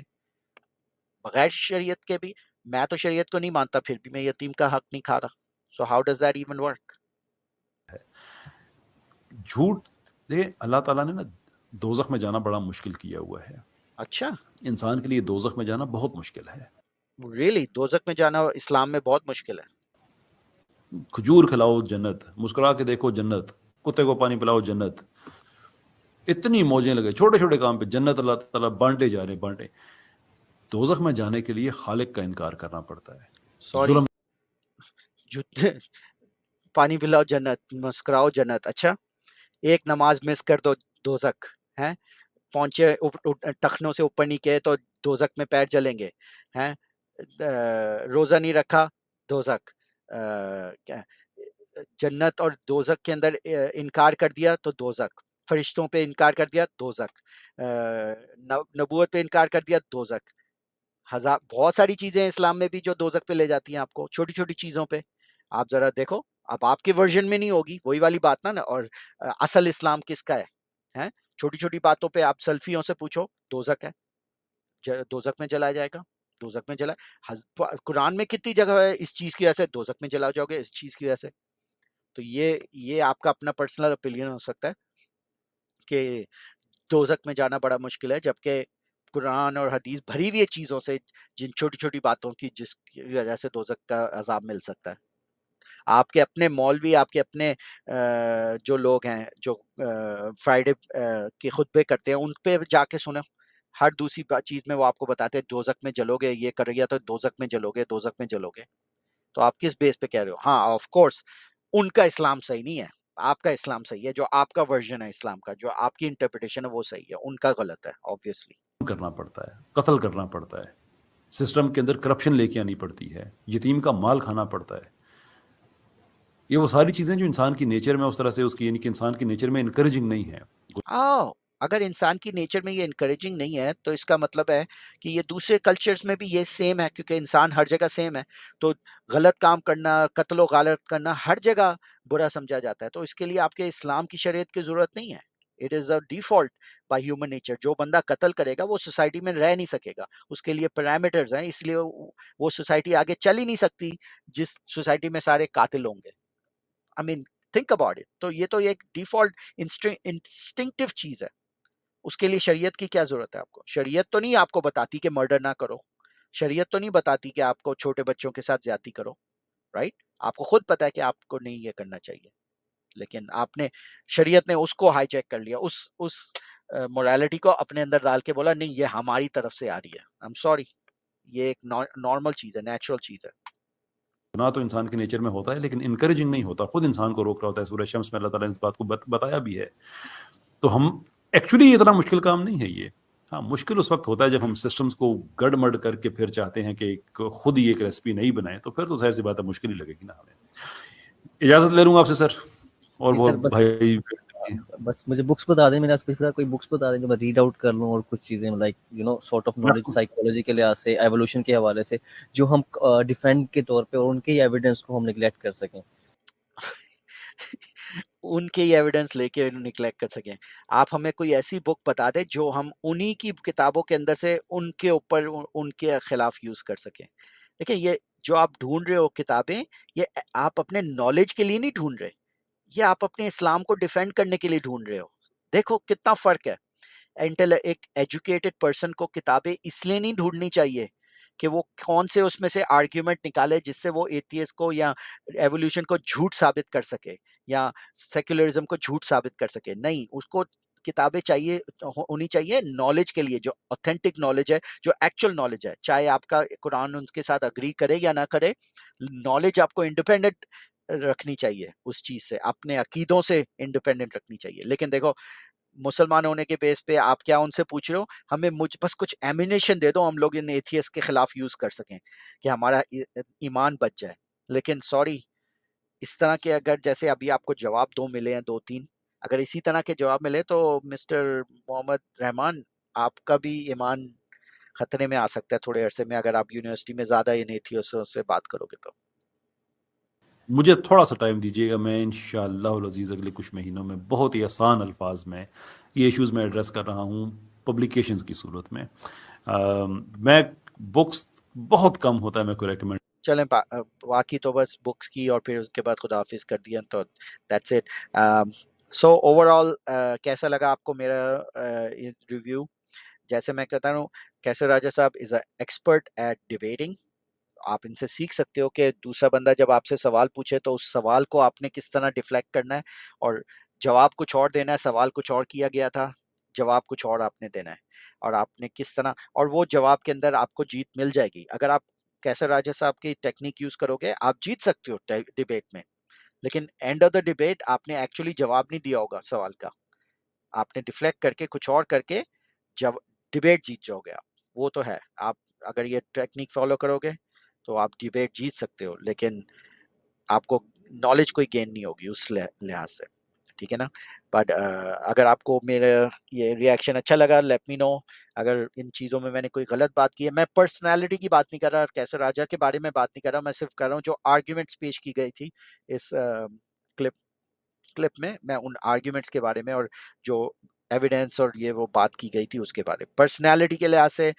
बगैर शरीयत के भी, मैं तो शरीयत को नहीं मानता फिर भी मैं यतीम का हक नहीं खा रहा। So how does that even work? झूठ, देखिए अल्लाह ताला ने ना दोजख में जाना बड़ा मुश्किल किया हुआ है। अच्छा, इंसान के लिए दोजख में जाना बहुत मुश्किल है। रियली? दोजक में जाना इस्लाम में बहुत मुश्किल है? खजूर खिलाओ जन्नत, मुस्कुरा के देखो जन्नत, कुत्ते को पानी पिलाओ जन्नत, इतनी मौजें लगे छोटे छोटे काम पे जन्नत अल्लाह ताला बांटे जा रहे हैं, बांटे। दोजख में जाने के लिए खालिक का इनकार करना पड़ता है, सॉरी, जुल्म। पानी पिलाओ जन्नत, मुस्कुराओ जन्नत। अच्छा, एक नमाज मिस कर दो दोजक है, पहुंचे टखनों से ऊपर नहीं किए तो दोजक में पैर जलेंगे हैं। रोजा नहीं रखा, दोजक। क्या, जन्नत और दोजक के अंदर इनकार कर दिया तो दोजक। फरिश्तों पे इनकार कर दिया, दोजक। नबूवत पे इनकार कर दिया, दोजक। हजार बहुत सारी चीजें हैं इस्लाम में भी जो दोजक पे ले जाती हैं आपको, छोटी छोटी चीजों पे। आप जरा देखो, अब आपके वर्जन में नहीं होगी वही वाली बात ना और असल इस्लाम किसका है? हैं? छोटी छोटी बातों पे आप सल्फियों से पूछो, दोजक है, दोजक में जलाया जाएगा। दोजक में जला। कुरान में कितनी जगह है इस चीज की वजह से दोजक में जला जाओगे, इस चीज की वजह से। तो ये आपका अपना पर्सनल ओपिनियन हो सकता है कि दोजक में जाना बड़ा मुश्किल है, जबकि कुरान और हदीस भरी हुई है चीजों से, जिन छोटी छोटी बातों की जिसकी वजह से दोजक का अजाब मिल सकता है। आपके अपने मौलवी, आपके अपने जो लोग हैं जो फ्राइडे के खुतबे करते हैं, उन पे जाके सुने। हर दूसरी चीज में वो आपको बताते हैं दोजक में जलोगे, ये करेगा तो दोजक में जलोगे, दोजक में जलोगे। तो आप किस बेस पे कह रहे हो? हाँ ऑफ कोर्स उनका इस्लाम सही नहीं है, आपका इस्लाम सही है, जो आपका वर्जन है इस्लाम का, जो आपकी इंटरप्रिटेशन है वो सही है, उनका गलत है ऑब्वियसली। करना पड़ता है, कत्ल करना पड़ता है, सिस्टम के अंदर करप्शन लेके आनी पड़ती है, यतीम का माल खाना पड़ता है। ये वो सारी चीज़ें जो इंसान की नेचर में उस तरह से उसकी, यानी कि इंसान की नेचर में इनकरेजिंग नहीं है। आओ, अगर इंसान की नेचर में ये इनकरेजिंग नहीं है तो इसका मतलब है कि ये दूसरे कल्चर्स में भी ये सेम है, क्योंकि इंसान हर जगह सेम है। तो गलत काम करना, कत्लो गालत करना हर जगह बुरा समझा जाता है। तो इसके लिए आपके इस्लाम की शरीयत की जरूरत नहीं है। It is a default by human nature. जो बंदा कत्ल करेगा वो सोसाइटी में रह नहीं सकेगा, उसके लिए पैरामीटर्स हैं, इसलिए वो सोसाइटी आगे चल ही नहीं सकती जिस सोसाइटी में सारे कातिल होंगे। I mean think about it. तो ये तो एक डिफॉल्ट इंस्टिंक्टिव चीज है। उसके लिए शरीयत की क्या जरूरत है आपको? शरीयत तो नहीं आपको बताती कि मर्डर ना करो, शरीयत तो नहीं बताती कि आपको छोटे बच्चों के साथ ज्यादती करो, राइट? आपको खुद पता है कि आपको नहीं ये करना चाहिए, लेकिन आपने, शरीयत ने उसको हाईजैक कर लिया, उस मोरालिटी को अपने अंदर डाल के बोला नहीं ये हमारी तरफ से आ रही है। आई एम सॉरी, ये एक नॉर्मल चीज है, नेचुरल चीज है। गुनाह तो इंसान के नेचर में होता है, लेकिन इनकरेजिंग नहीं होता, खुद इंसान को रोक रहा होता है। सूरह शम्स में अल्लाह ताला ने इस बात को बताया भी है। तो हम एक्चुअली इतना मुश्किल काम नहीं है ये। हाँ, मुश्किल उस वक्त होता है जब हम सिस्टम्स को गड़मड़ करके फिर चाहते हैं कि खुद ही एक रेसिपी नहीं बनाए, तो फिर तो जाहिर सी बात है मुश्किल ही लगेगी ना हमें। इजाज़त ले लूँगा आपसे सर, और जी वो सर, बस भाई बस मुझे बुक्स बता दें। मैंने आपसे पूछा कोई बुक्स बता दें जो मैं रीड आउट कर लूँ, और कुछ चीज़ें like sort of knowledge psychology के लिहाज से, एवोल्यूशन के हवाले से, जो हम डिफेंड के तौर पे और उनके ही एविडेंस को हम निगलेक्ट कर सकें। उनके ही एविडेंस लेके निगलेक्ट कर सकें। आप हमें कोई ऐसी बुक बता दें जो हम उन्हीं की किताबों के अंदर से उनके ऊपर उनके खिलाफ यूज कर सकें। देखिए, ये जो आप ढूंढ रहे हो किताबें, ये आप अपने नॉलेज के लिए नहीं ढूंढ रहे, ये आप अपने इस्लाम को डिफेंड करने के लिए ढूंढ रहे हो। देखो कितना फर्क है। एक एजुकेटेड पर्सन को किताबें इसलिए नहीं ढूंढनी चाहिए कि वो कौन से उसमें से आर्ग्यूमेंट निकाले जिससे वो एथियस्ट को या एवोल्यूशन को झूठ साबित कर सके, या सेक्युलरिज्म को झूठ साबित कर सके। नहीं, उसको किताबें चाहिए, होनी चाहिए नॉलेज के लिए, जो ऑथेंटिक नॉलेज है, जो एक्चुअल नॉलेज है। चाहे आपका कुरान उनके साथ अग्री करे या ना करे, नॉलेज आपको इंडिपेंडेंट रखनी चाहिए, उस चीज से, अपने अकीदों से इंडिपेंडेंट रखनी चाहिए। लेकिन देखो, मुसलमान होने के बेस पे आप क्या उनसे पूछ रहे हो? हमें मुझ बस कुछ एमिनेशन दे दो, हम लोग इन एथियस्ट के खिलाफ यूज कर सकें कि हमारा ईमान बच जाए। लेकिन सॉरी, इस तरह के अगर जैसे अभी आपको जवाब दो मिले हैं, दो तीन, अगर इसी तरह के जवाब मिले तो मिस्टर मोहम्मद रहमान, आपका भी ईमान खतरे में आ सकता है थोड़े अरसे में, अगर आप यूनिवर्सिटी में ज्यादा इन एथियस्टों से बात करोगे तो। मुझे थोड़ा-सा टाइम दीजिएगा, मैं इंशाअल्लाहुल अज़ीज़ अगले कुछ महीनों में बहुत ही आसान अल्फाज में ये इश्यूज़ मैं एड्रेस कर रहा हूँ पब्लिकेशंस की सूरत में। मैं बुक्स बहुत कम होता है मैं कोई रिकमेंड। चलें, बाकी तो बस बुक्स की और फिर उसके बाद खुदा हाफिज कर दिया, तो दैट्स इट। सो ओवरऑल कैसा लगा आपको मेरा रिव्यू? जैसे मैं कहता हूँ, कैसे राजा साहब is a expert at debating. आप इनसे सीख सकते हो कि दूसरा बंदा जब आपसे सवाल पूछे तो उस सवाल को आपने किस तरह डिफ्लेक्ट करना है, और जवाब कुछ और देना है, सवाल कुछ और किया गया था, जवाब कुछ और आपने देना है, और आपने किस तरह, और वो जवाब के अंदर आपको जीत मिल जाएगी। अगर आप कैसर राजा साहब की टेक्निक यूज करोगे, आप जीत सकते हो डिबेट में। लेकिन एंड ऑफ द डिबेट आपने एक्चुअली जवाब नहीं दिया होगा सवाल का, आपने डिफ्लेक्ट करके कुछ और करके जब डिबेट जीत जाओगे आप। वो तो है, आप अगर ये टेक्निक फॉलो करोगे तो आप डिबेट जीत सकते हो, लेकिन आपको नॉलेज कोई गेन नहीं होगी उस लिहाज से, ठीक है ना? बट अगर आपको मेरा ये रिएक्शन अच्छा लगा, लेट मी नो। अगर इन चीज़ों में मैंने कोई गलत बात की है, मैं पर्सनालिटी की बात नहीं कर रहा, कैसे राजा के बारे में बात नहीं कर रहा, मैं सिर्फ कर रहा हूँ जो आर्ग्यूमेंट्स पेश की गई थी इस क्लिप क्लिप में, मैं उन आर्ग्यूमेंट्स के बारे में और जो एविडेंस और ये वो बात की गई थी उसके बारे में। पर्सनालिटी के लिहाज से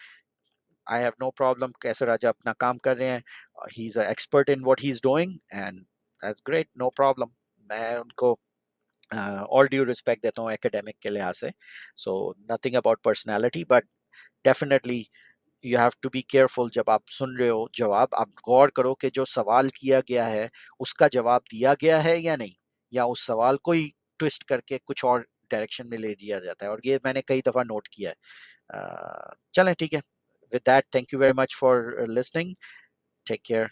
I have no problem, Kaiser Raja अपना काम कर रहे हैं, he is expert in what he is doing and that's great, no problem. मैं उनको ऑल ड्यू रिस्पेक्ट देता हूँ एकेडमिक के लिहाज से। So nothing about personality, but definitely you have to be careful. जब आप सुन रहे हो जवाब, आप गौर करो कि जो सवाल किया गया है उसका जवाब दिया गया है या नहीं, या उस सवाल को ही ट्विस्ट करके कुछ और डायरेक्शन में ले दिया जाता है, और ये मैंने कई दफा नोट किया है। चलें ठीक है, with that thank you very much for listening, take care.